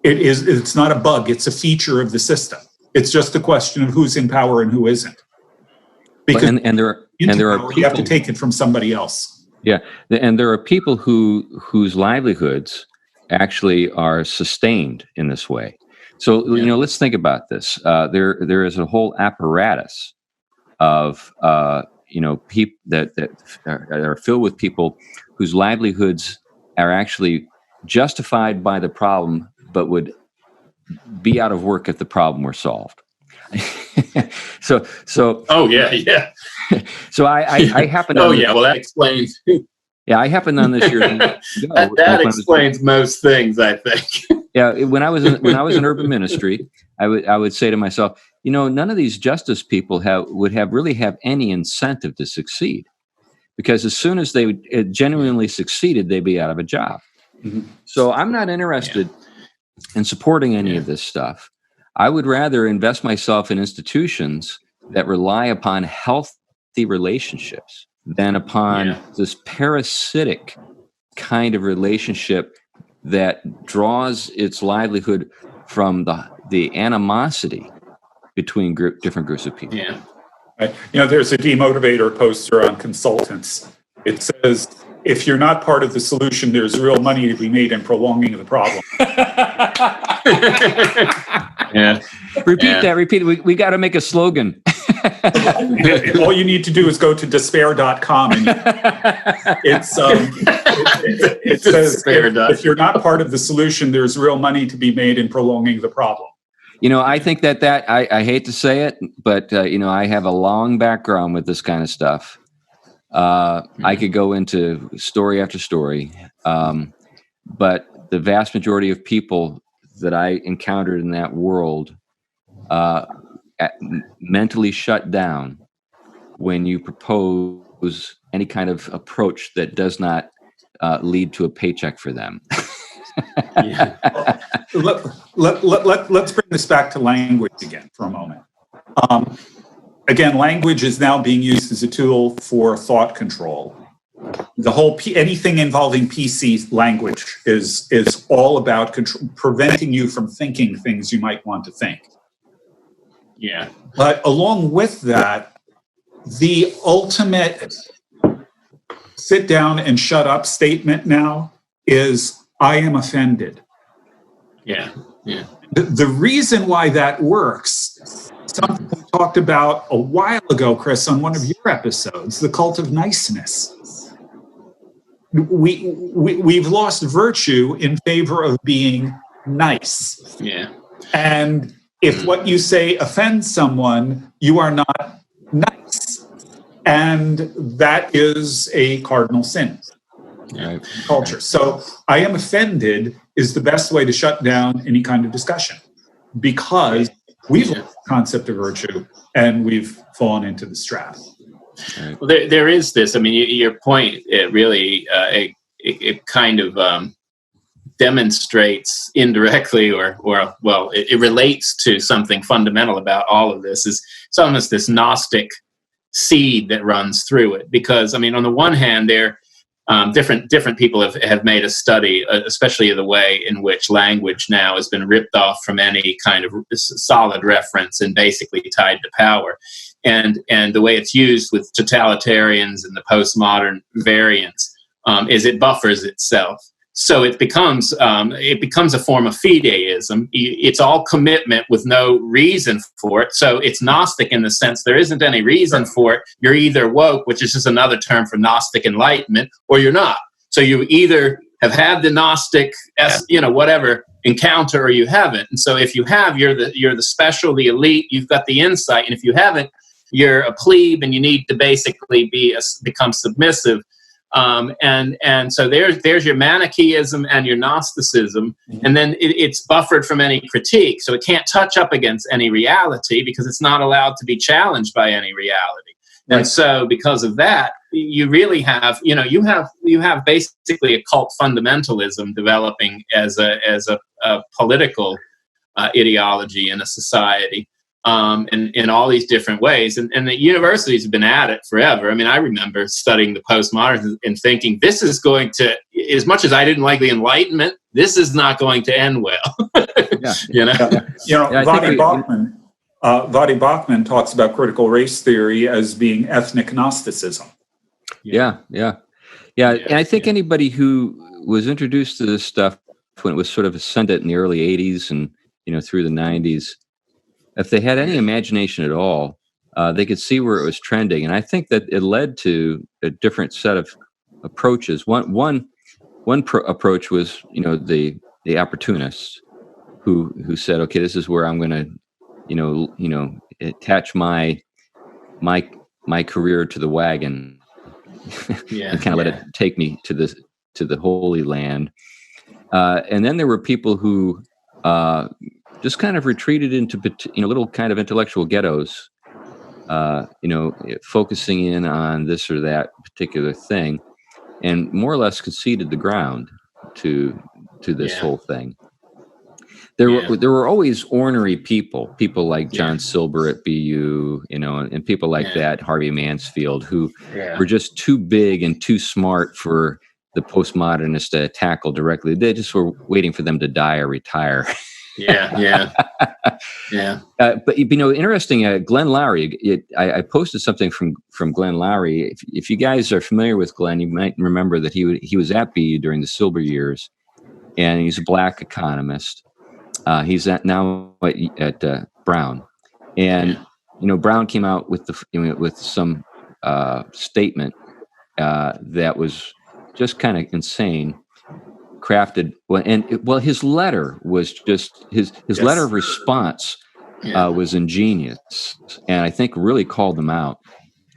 Speaker 3: It's not a bug, it's a feature of the system. It's just a question of who's in power and who isn't. Because
Speaker 1: there are people,
Speaker 3: you have to take it from somebody else.
Speaker 1: Yeah, and there are people whose livelihoods actually are sustained in this way. So let's think about this. There is a whole apparatus of people that are filled with people whose livelihoods are actually justified by the problem, but would be out of work if the problem were solved. So.
Speaker 2: Oh yeah.
Speaker 1: So I happen.
Speaker 2: Oh yeah. Well, that explains.
Speaker 1: Yeah, I happened on this year.
Speaker 2: that explains most things, I think.
Speaker 1: Yeah, when I was in urban ministry, I would say to myself, none of these justice people would really have any incentive to succeed, because as soon as they genuinely succeeded, they'd be out of a job. Mm-hmm. So I'm not interested in supporting any of this stuff. I would rather invest myself in institutions that rely upon healthy relationships than upon this parasitic kind of relationship that draws its livelihood from the animosity between different groups of people.
Speaker 3: Yeah. Right. There's a demotivator poster on consultants. It says, if you're not part of the solution, there's real money to be made in prolonging the problem.
Speaker 2: Yeah.
Speaker 1: Repeat it. We got to make a slogan.
Speaker 3: All you need to do is go to despair.com and it says if you're not part of the solution, there's real money to be made in prolonging the problem.
Speaker 1: I think that I hate to say it, but I have a long background with this kind of stuff. I could go into story after story, but the vast majority of people that I encountered in that world mentally shut down when you propose any kind of approach that does not lead to a paycheck for them.
Speaker 3: Let's bring this back to language again for a moment. again, language is now being used as a tool for thought control. The whole anything involving PC language is all about preventing you from thinking things you might want to think.
Speaker 2: Yeah.
Speaker 3: But along with that, the ultimate sit down and shut up statement now is, I am offended.
Speaker 2: Yeah. Yeah.
Speaker 3: The reason why that works, something we talked about a while ago, Chris, on one of your episodes, the cult of niceness. We've lost virtue in favor of being nice.
Speaker 2: Yeah.
Speaker 3: And if what you say offends someone, you are not nice. And that is a cardinal sin.
Speaker 2: Yeah.
Speaker 3: Culture. So I am offended is the best way to shut down any kind of discussion, because we've lost the concept of virtue and we've fallen into the trap.
Speaker 2: Well, there is this. I mean, your point, it really it kind of demonstrates indirectly, or well, it relates to something fundamental about all of this. It's almost this Gnostic seed that runs through it. Because I mean, on the one hand, different people have made a study, especially of the way in which language now has been ripped off from any kind of solid reference and basically tied to power. And the way it's used with totalitarians and the postmodern variants is it buffers itself. So it becomes a form of fideism. It's all commitment with no reason for it. So it's Gnostic in the sense there isn't any reason for it. You're either woke, which is just another term for Gnostic enlightenment, or you're not. So you either have had the Gnostic, whatever encounter, or you haven't. And so if you have, you're the special, the elite. You've got the insight, and if you haven't, you're a plebe, and you need to basically become submissive. And so there's your Manichaeism and your Gnosticism, and then it's buffered from any critique, so it can't touch up against any reality because it's not allowed to be challenged by any reality. Right. And so because of that, you really have, you have basically a cult fundamentalism developing as a political ideology in a society. In all these different ways. And the universities have been at it forever. I mean, I remember studying the postmoderns and thinking, this is going to, as much as I didn't like the Enlightenment, this is not going to end well.
Speaker 3: Vadi Bachman talks about critical race theory as being ethnic Gnosticism.
Speaker 1: Yeah. And I think anybody who was introduced to this stuff when it was sort of ascendant in the early 80s and, through the 90s, if they had any imagination at all, they could see where it was trending. And I think that it led to a different set of approaches. One approach was, the opportunists who said, okay, this is where I'm going to, attach my career to the wagon and kind of let it take me to the Holy Land. And then there were people who just kind of retreated into little kind of intellectual ghettos, focusing in on this or that particular thing, and more or less conceded the ground to this whole thing. There were always ornery people like John Silber at BU, and people like that, Harvey Mansfield, who were just too big and too smart for the postmodernists to tackle directly. They just were waiting for them to die or retire. But interesting. Glenn Loury. I posted something from Glenn Loury. If you guys are familiar with Glenn, you might remember that he was at BU during the Silber years, and he's a black economist. He's now at Brown, and Brown came out with with some statement that was just kind of insane. Crafted his letter was just his letter of response was ingenious, and I think really called them out.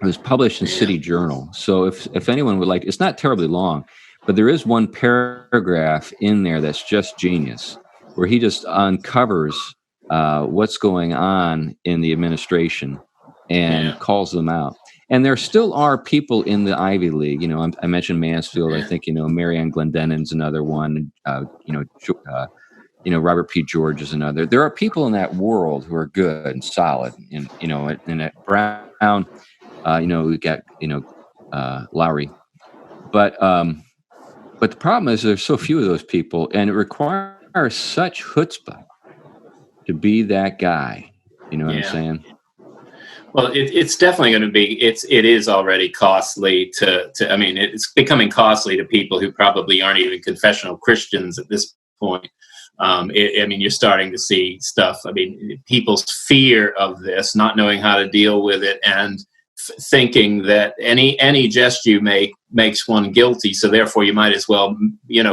Speaker 1: It was published in City Journal, so if anyone would like, it's not terribly long, but there is one paragraph in there that's just genius, where he just uncovers what's going on in the administration and calls them out. And there still are people in the Ivy League. I mentioned Mansfield. I think Marianne Glendenin's another one. Robert P. George is another. There are people in that world who are good and solid, and at Brown, we got Loury, but the problem is there's so few of those people, and it requires such chutzpah to be that guy. You know what I'm saying?
Speaker 2: Well, it's definitely going to be. It is already costly to. I mean, it's becoming costly to people who probably aren't even confessional Christians at this point. I mean, you're starting to see stuff. I mean, people's fear of this, not knowing how to deal with it, and thinking that any jest you make makes one guilty. So therefore, you might as well,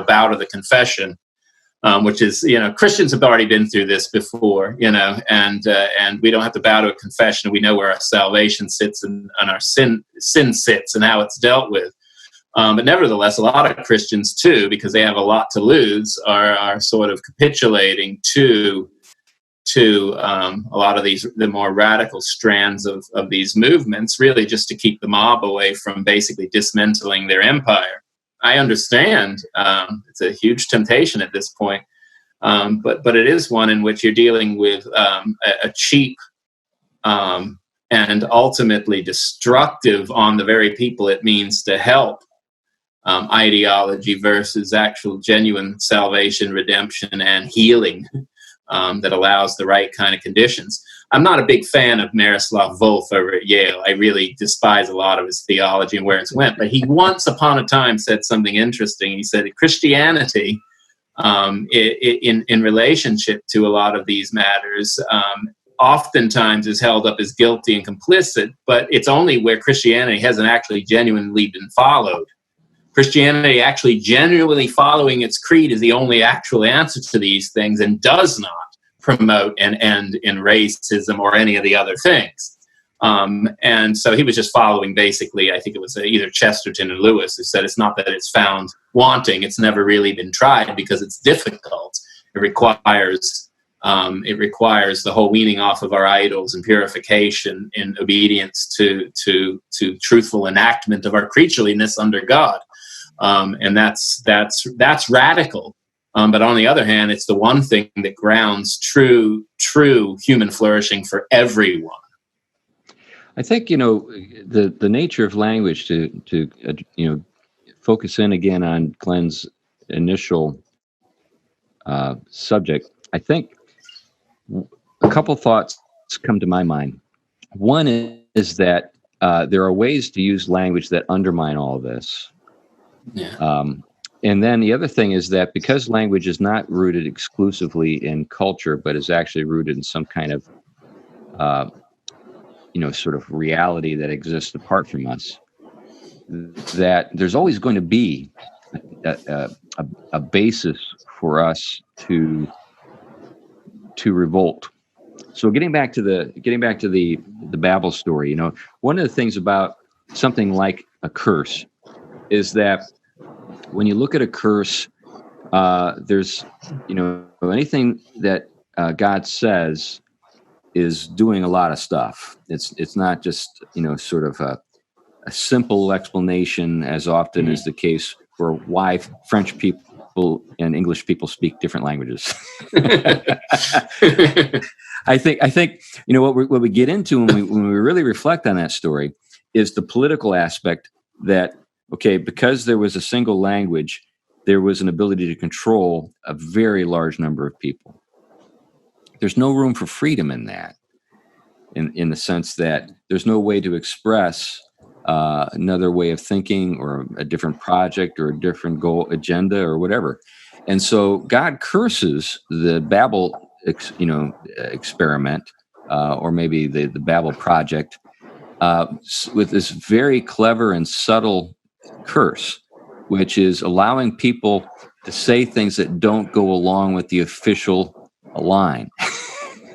Speaker 2: bow to the confession. Which is, Christians have already been through this before, and we don't have to bow to a confession. We know where our salvation sits and our sin sits and how it's dealt with. But nevertheless, a lot of Christians too, because they have a lot to lose, are sort of capitulating to a lot of the more radical strands of these movements, really just to keep the mob away from basically dismantling their empire. I understand it's a huge temptation at this point, but it is one in which you're dealing with a cheap and ultimately destructive on the very people it means to help ideology versus actual genuine salvation, redemption, and healing that allows the right kind of conditions. I'm not a big fan of Miroslav Volf over at Yale. I really despise a lot of his theology and where it's went. But he once upon a time said something interesting. He said Christianity, in relationship to a lot of these matters, oftentimes is held up as guilty and complicit, but it's only where Christianity hasn't actually genuinely been followed. Christianity actually genuinely following its creed is the only actual answer to these things, and does not promote an end in racism or any of the other things. And so he was just following, basically, I think it was either Chesterton or Lewis, who said it's not that it's found wanting, it's never really been tried because it's difficult. It requires the whole weaning off of our idols and purification in obedience to truthful enactment of our creatureliness under God. And that's radical. But on the other hand, it's the one thing that grounds true human flourishing for everyone.
Speaker 1: I think the nature of language to focus in again on Glenn's initial subject. I think a couple thoughts come to my mind. One is that there are ways to use language that undermine all of this. Yeah. And then the other thing is that because language is not rooted exclusively in culture, but is actually rooted in some kind of, sort of reality that exists apart from us, that there's always going to be a basis for us to revolt. So getting back to the Babel story, one of the things about something like a curse is that when you look at a curse, there's, anything that God says is doing a lot of stuff. It's not just, sort of a simple explanation, as often is the case for why French people and English people speak different languages. I think what we get into when we really reflect on that story is the political aspect that, okay, because there was a single language, there was an ability to control a very large number of people. There's no room for freedom in that, in the sense that there's no way to express another way of thinking or a different project or a different goal, agenda, or whatever. And so God curses the Babel experiment, or maybe the Babel project, with this very clever and subtle curse, which is allowing people to say things that don't go along with the official line.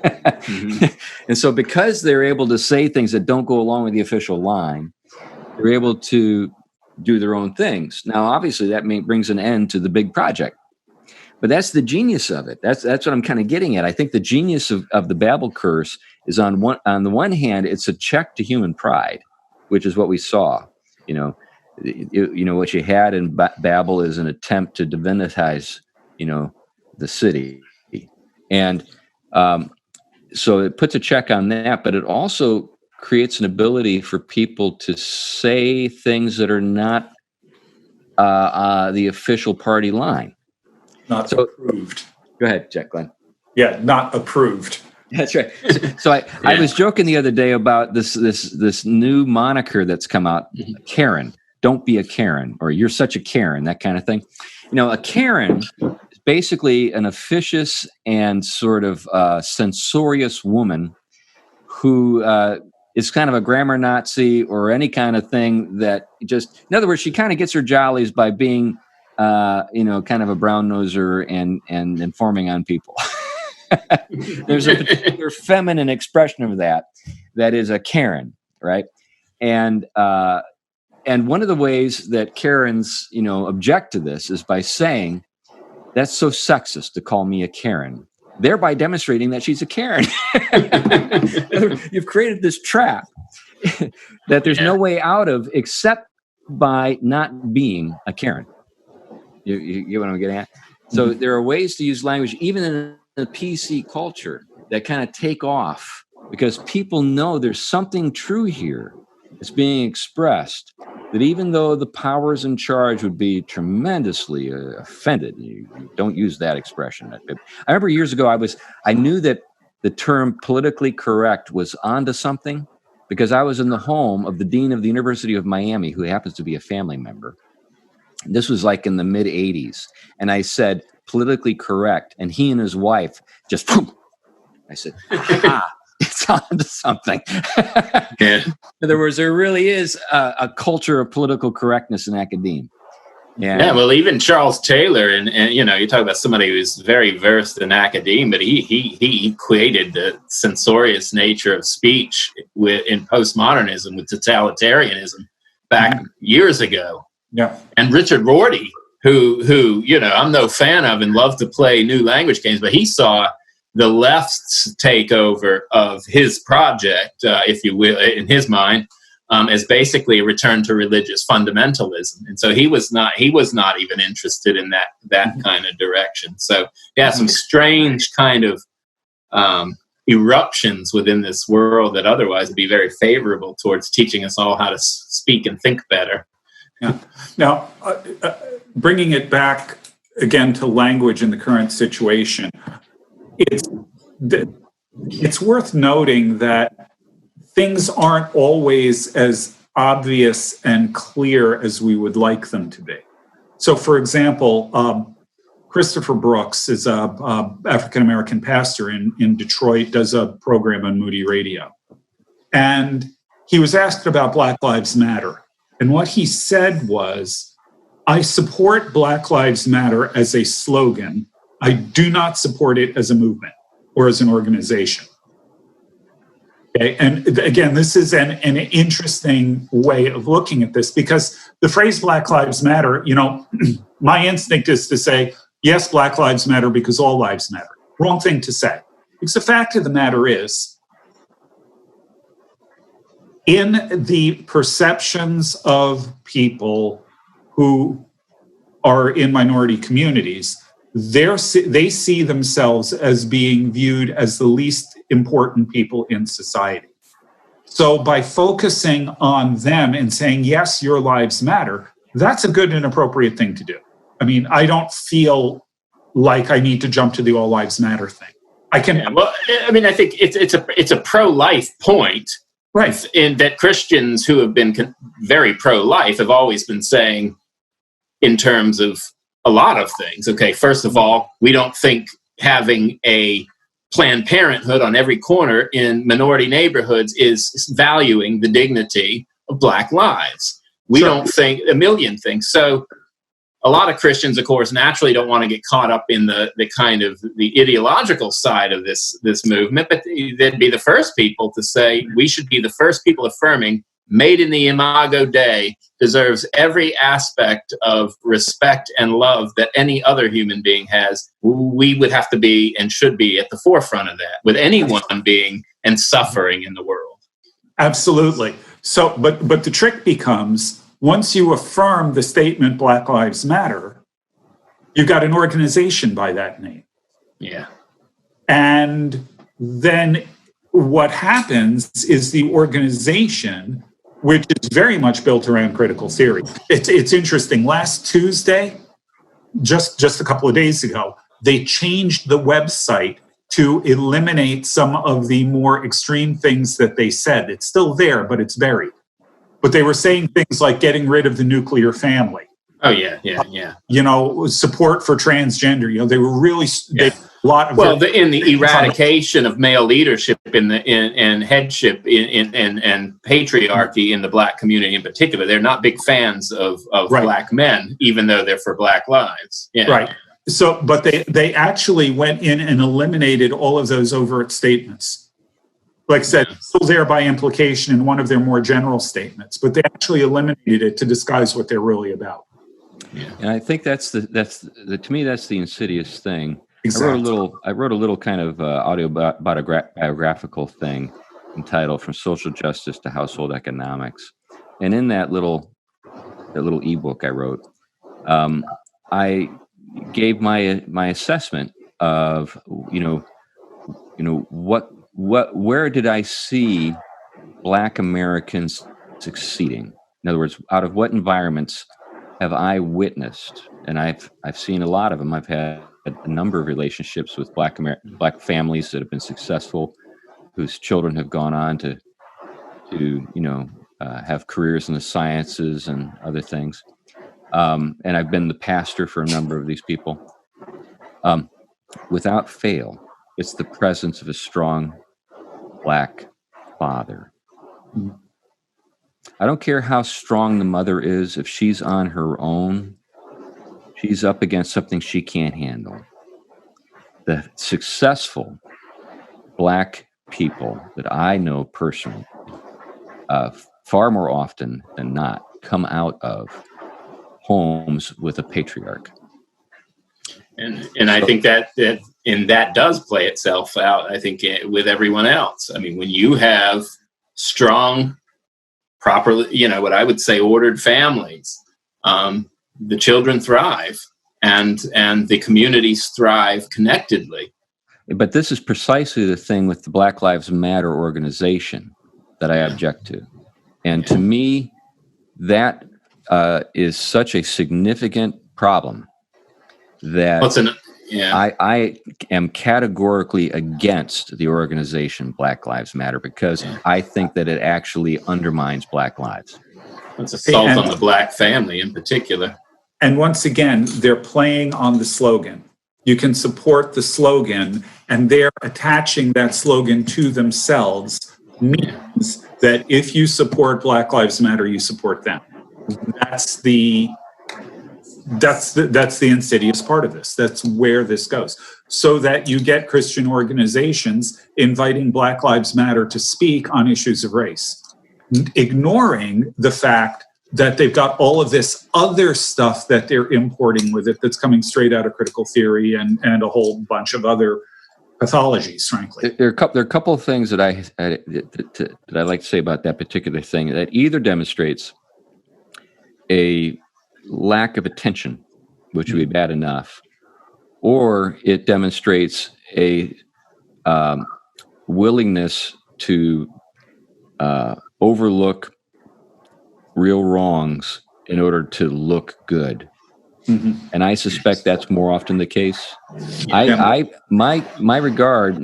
Speaker 1: Mm-hmm. And so because they're able to say things that don't go along with the official line, they're able to do their own things. Now, obviously, that brings an end to the big project. But that's the genius of it. That's what I'm kind of getting at. I think the genius of the Babel curse is on the one hand, it's a check to human pride, which is what we saw. What you had in Babel is an attempt to divinitize, the city, And so it puts a check on that, but it also creates an ability for people to say things that are not the official party line.
Speaker 3: Not approved.
Speaker 1: Go ahead, Glenn.
Speaker 3: Yeah, not approved.
Speaker 1: That's right. So I was joking the other day about this new moniker that's come out, Karen. Don't be a Karen, or you're such a Karen, that kind of thing. A Karen is basically an officious and sort of censorious woman who is kind of a grammar Nazi or any kind of thing that just, in other words, she kind of gets her jollies by being, kind of a brown noser and informing on people. There's a particular feminine expression of that is a Karen, right? And one of the ways that Karens, object to this is by saying, that's so sexist to call me a Karen, thereby demonstrating that she's a Karen. You've created this trap that there's no way out of except by not being a Karen. You get what I'm getting at? So there are ways to use language, even in the PC culture, that kind of take off because people know there's something true here that's being expressed, that even though the powers in charge would be tremendously offended, you don't use that expression. I remember years ago, I knew that the term politically correct was onto something because I was in the home of the dean of the University of Miami, who happens to be a family member. This was like in the mid 80s. And I said, politically correct. And he and his wife just, I said, it's on to something.
Speaker 2: Yeah.
Speaker 1: In other words, there really is a culture of political correctness in academia.
Speaker 2: Yeah, well, even Charles Taylor, and you talk about somebody who's very versed in academia, but he equated the censorious nature of speech in postmodernism with totalitarianism back years ago.
Speaker 3: Yeah.
Speaker 2: And Richard Rorty, who I'm no fan of and love to play new language games, but he saw the left's takeover of his project, if you will, in his mind, as basically a return to religious fundamentalism. And so he was not even interested in that kind of direction. So yeah, some strange kind of eruptions within this world that otherwise would be very favorable towards teaching us all how to speak and think better.
Speaker 3: Yeah. Now, bringing it back again to language in the current situation, it's worth noting that things aren't always as obvious and clear as we would like them to be. So, for example, Christopher Brooks is a African-American pastor in Detroit, does a program on Moody Radio. And he was asked about Black Lives Matter. And what he said was, I support Black Lives Matter as a slogan. I do not support it as a movement or as an organization. Okay, and again, this is an interesting way of looking at this because the phrase Black Lives Matter, my instinct is to say, yes, Black Lives Matter because all lives matter. Wrong thing to say. Because the fact of the matter is, in the perceptions of people who are in minority communities, they see themselves as being viewed as the least important people in society. So by focusing on them and saying, yes, your lives matter, that's a good and appropriate thing to do. I mean, I don't feel like I need to jump to the all lives matter thing. I can.
Speaker 2: Yeah, well, I mean, I think it's a pro-life point.
Speaker 3: Right.
Speaker 2: In that Christians who have been very pro-life have always been saying in terms of a lot of things. Okay, first of all, we don't think having a Planned Parenthood on every corner in minority neighborhoods is valuing the dignity of Black lives. We don't think a million things. So a lot of Christians, of course, naturally don't want to get caught up in the kind of the ideological side of this movement, but they'd be the first people to say we should be the first people affirming made in the imago Dei deserves every aspect of respect and love that any other human being has. We would have to be and should be at the forefront of that with anyone being and suffering in the world.
Speaker 3: Absolutely. So, but the trick becomes, once you affirm the statement Black Lives Matter, you've got an organization by that name.
Speaker 2: Yeah.
Speaker 3: And then what happens is the organization, which is very much built around critical theory. It's interesting. Last Tuesday, just a couple of days ago, they changed the website to eliminate some of the more extreme things that they said. It's still there, but it's buried. But they were saying things like getting rid of the nuclear family.
Speaker 2: Oh, yeah.
Speaker 3: Support for transgender. They were really
Speaker 2: Yeah.
Speaker 3: a lot of
Speaker 2: in the eradication of male leadership in headship and patriarchy in the Black community in particular. They're not big fans of
Speaker 3: Right.
Speaker 2: Black men, even though they're for Black lives. Yeah.
Speaker 3: Right. So, but they actually went in and eliminated all of those overt statements. Like I said, still there by implication in one of their more general statements, but they actually eliminated it to disguise what they're really about.
Speaker 2: Yeah.
Speaker 1: And I think that's to me, that's the insidious thing.
Speaker 3: Exactly.
Speaker 1: I wrote a little kind of biographical thing entitled "From Social Justice to Household Economics," and in that little ebook I wrote, I gave my assessment of where did I see Black Americans succeeding? In other words, out of what environments have I witnessed? And I've seen a lot of them. I've had a number of relationships with Black families that have been successful, whose children have gone on to have careers in the sciences and other things. And I've been the pastor for a number of these people. Without fail, it's the presence of a strong Black father. I don't care how strong the mother is. If she's on her own, she's up against something she can't handle. The successful Black people that I know personally, far more often than not, come out of homes with a patriarch.
Speaker 2: And I think that does play itself out, I think, with everyone else. I mean, when you have strong, properly, what I would say ordered families, the children thrive and the communities thrive connectedly.
Speaker 1: But this is precisely the thing with the Black Lives Matter organization that I object to. And to me, that is such a significant problem that I am categorically against the organization Black Lives Matter, because I think that it actually undermines Black lives.
Speaker 2: It's assault on the Black family in particular.
Speaker 3: And once again, they're playing on the slogan. You can support the slogan, and they're attaching that slogan to themselves, means that if you support Black Lives Matter, you support them. That's the insidious part of this. That's where this goes. So that you get Christian organizations inviting Black Lives Matter to speak on issues of race, ignoring the fact that they've got all of this other stuff that they're importing with it that's coming straight out of critical theory and a whole bunch of other pathologies, frankly.
Speaker 1: There are a couple of things that I like to say about that particular thing that either demonstrates a lack of attention, which would be bad enough, or it demonstrates a willingness to overlook real wrongs in order to look good. Mm-hmm. And I suspect that's more often the case. My regard,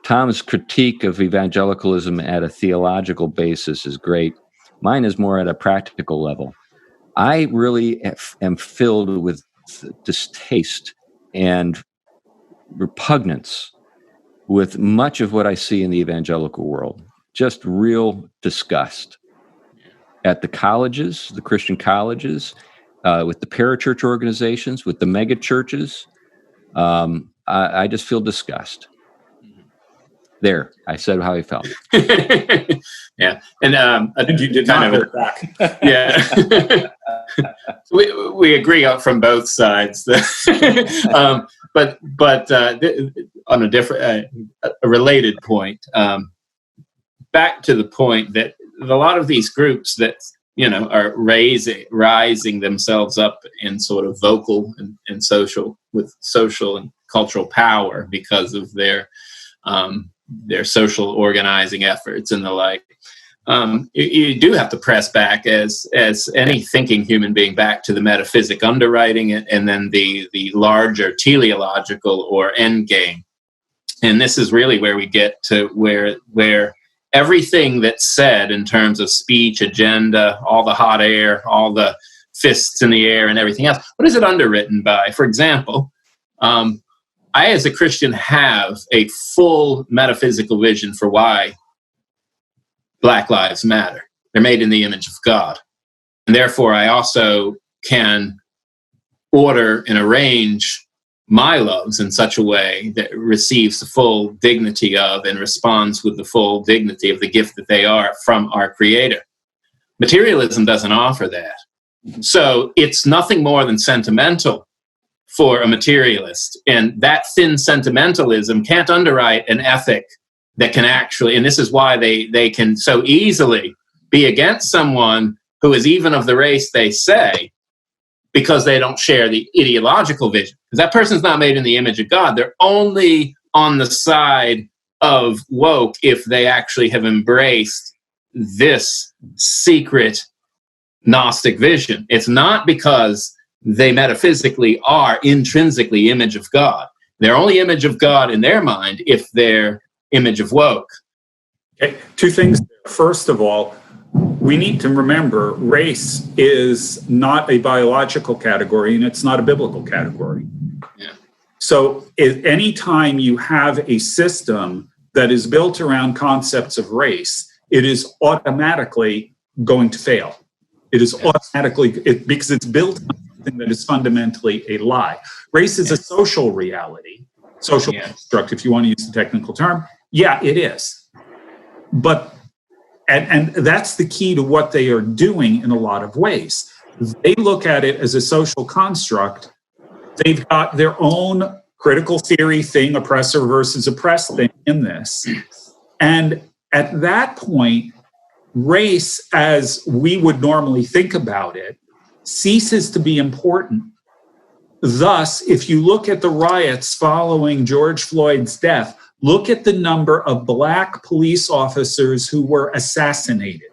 Speaker 1: Tom's critique of evangelicalism at a theological basis is great. Mine is more at a practical level. I really am filled with distaste and repugnance with much of what I see in the evangelical world. Just real disgust. At the colleges, the Christian colleges, with the parachurch organizations, with the mega churches, I just feel disgust. There, I said how I felt.
Speaker 2: Yeah, and
Speaker 3: you did not hold back.
Speaker 2: Yeah, we agree from both sides. But on a different, a related point, back to the point that a lot of these groups that are rising themselves up in sort of vocal and social with social and cultural power because of their social organizing efforts and the like. You do have to press back as any thinking human being back to the metaphysic underwriting it, and then the larger teleological or end game. And this is really where we get to where everything that's said in terms of speech, agenda, all the hot air, all the fists in the air and everything else, what is it underwritten by? For example, I as a Christian have a full metaphysical vision for why Black Lives Matter. They're made in the image of God. And therefore, I also can order and arrange my loves in such a way that receives the full dignity of and responds with the full dignity of the gift that they are from our Creator. Materialism doesn't offer that. So it's nothing more than sentimental for a materialist. And that thin sentimentalism can't underwrite an ethic that can actually, and this is why they can so easily be against someone who is even of the race they say, because they don't share the ideological vision. Because that person's not made in the image of God. They're only on the side of woke if they actually have embraced this secret Gnostic vision. It's not because they metaphysically are intrinsically image of God. They're only image of God in their mind if they're image of woke.
Speaker 3: Okay, two things. First of all, we need to remember race is not a biological category and it's not a biblical category.
Speaker 2: Yeah.
Speaker 3: So any time you have a system that is built around concepts of race, it is automatically going to fail. It is automatically, because it's built on something that is fundamentally a lie. Race is a social reality, social construct, if you want to use the technical term. Yeah, it is. But and that's the key to what they are doing in a lot of ways. They look at it as a social construct. They've got their own critical theory thing, oppressor versus oppressed thing in this. And at that point, race, as we would normally think about it, ceases to be important. Thus, if you look at the riots following George Floyd's death, look at the number of Black police officers who were assassinated.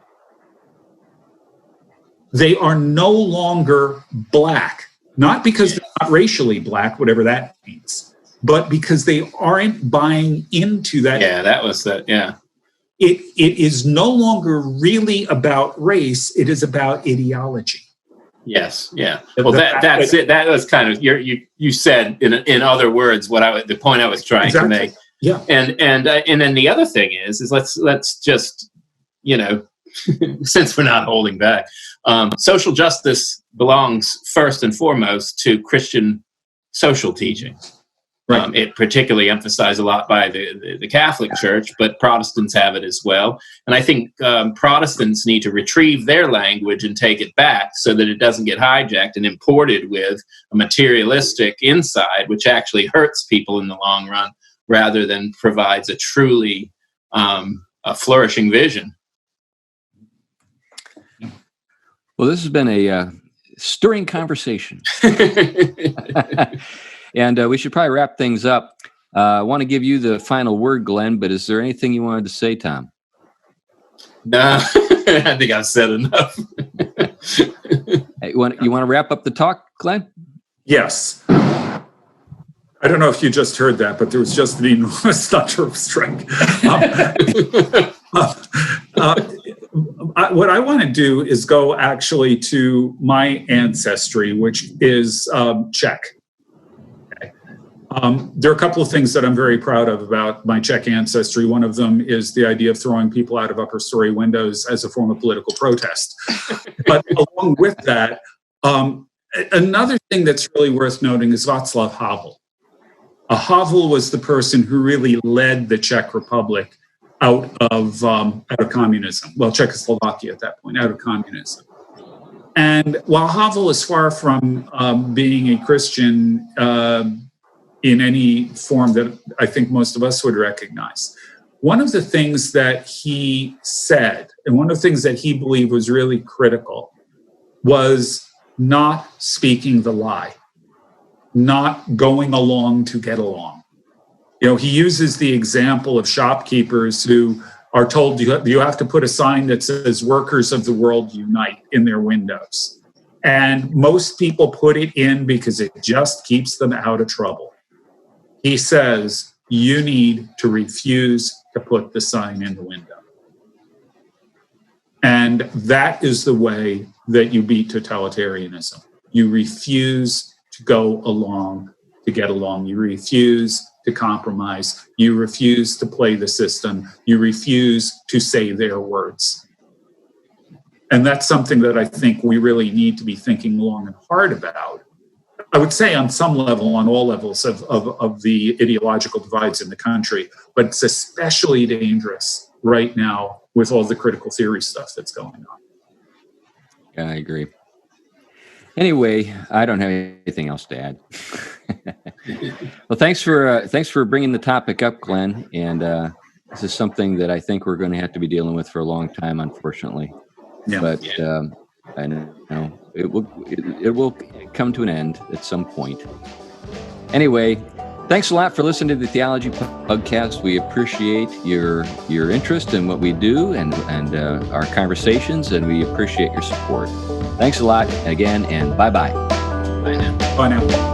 Speaker 3: They are no longer Black, not because they're not racially Black, whatever that means, but because they aren't buying into that.
Speaker 2: Yeah, that was that, yeah.
Speaker 3: It is no longer really about race, it is about ideology.
Speaker 2: Yes, yeah. Well, that's it. That was kind of you said in other words the point I was trying to make.
Speaker 3: Yeah.
Speaker 2: And then the other thing is let's just, since we're not holding back, social justice belongs first and foremost to Christian social teaching. Right. It particularly emphasized a lot by the Catholic Church, but Protestants have it as well. And I think Protestants need to retrieve their language and take it back so that it doesn't get hijacked and imported with a materialistic inside, which actually hurts people in the long run, rather than provides a truly a flourishing vision.
Speaker 1: Well, this has been a stirring conversation. And we should probably wrap things up. I want to give you the final word, Glenn, but is there anything you wanted to say, Tom?
Speaker 2: No, I think I've said enough.
Speaker 1: Hey, you want to wrap up the talk, Glenn?
Speaker 3: Yes. I don't know if you just heard that, but there was just an enormous thunder strike. What I want to do is go actually to my ancestry, which is Czech. There are a couple of things that I'm very proud of about my Czech ancestry. One of them is the idea of throwing people out of upper story windows as a form of political protest. But along with that, another thing that's really worth noting is Václav Havel. Havel was the person who really led the Czech Republic out of communism. Well, Czechoslovakia at that point, out of communism. And while Havel is far from being a Christian in any form that I think most of us would recognize, one of the things that he said, and one of the things that he believed was really critical, was not speaking the lie. not going along to get along. He uses the example of shopkeepers who are told you have to put a sign that says "Workers of the World Unite" in their windows. And most people put it in because it just keeps them out of trouble. He says, you need to refuse to put the sign in the window. And that is the way that you beat totalitarianism. You refuse to go along to get along. You refuse to compromise. You refuse to play the system. You refuse to say their words. And that's something that I think we really need to be thinking long and hard about. I would say on some level, on all levels of the ideological divides in the country, but it's especially dangerous right now with all the critical theory stuff that's going on.
Speaker 1: Yeah, I agree. Anyway, I don't have anything else to add. Well, thanks for bringing the topic up, Glenn. And this is something that I think we're going to have to be dealing with for a long time, unfortunately. Yeah. But I know it will come to an end at some point. Anyway, thanks a lot for listening to the Theology Pugcast. We appreciate your interest in what we do and our conversations, and we appreciate your support. Thanks a lot again, and bye-bye.
Speaker 2: Bye now.
Speaker 3: Bye now.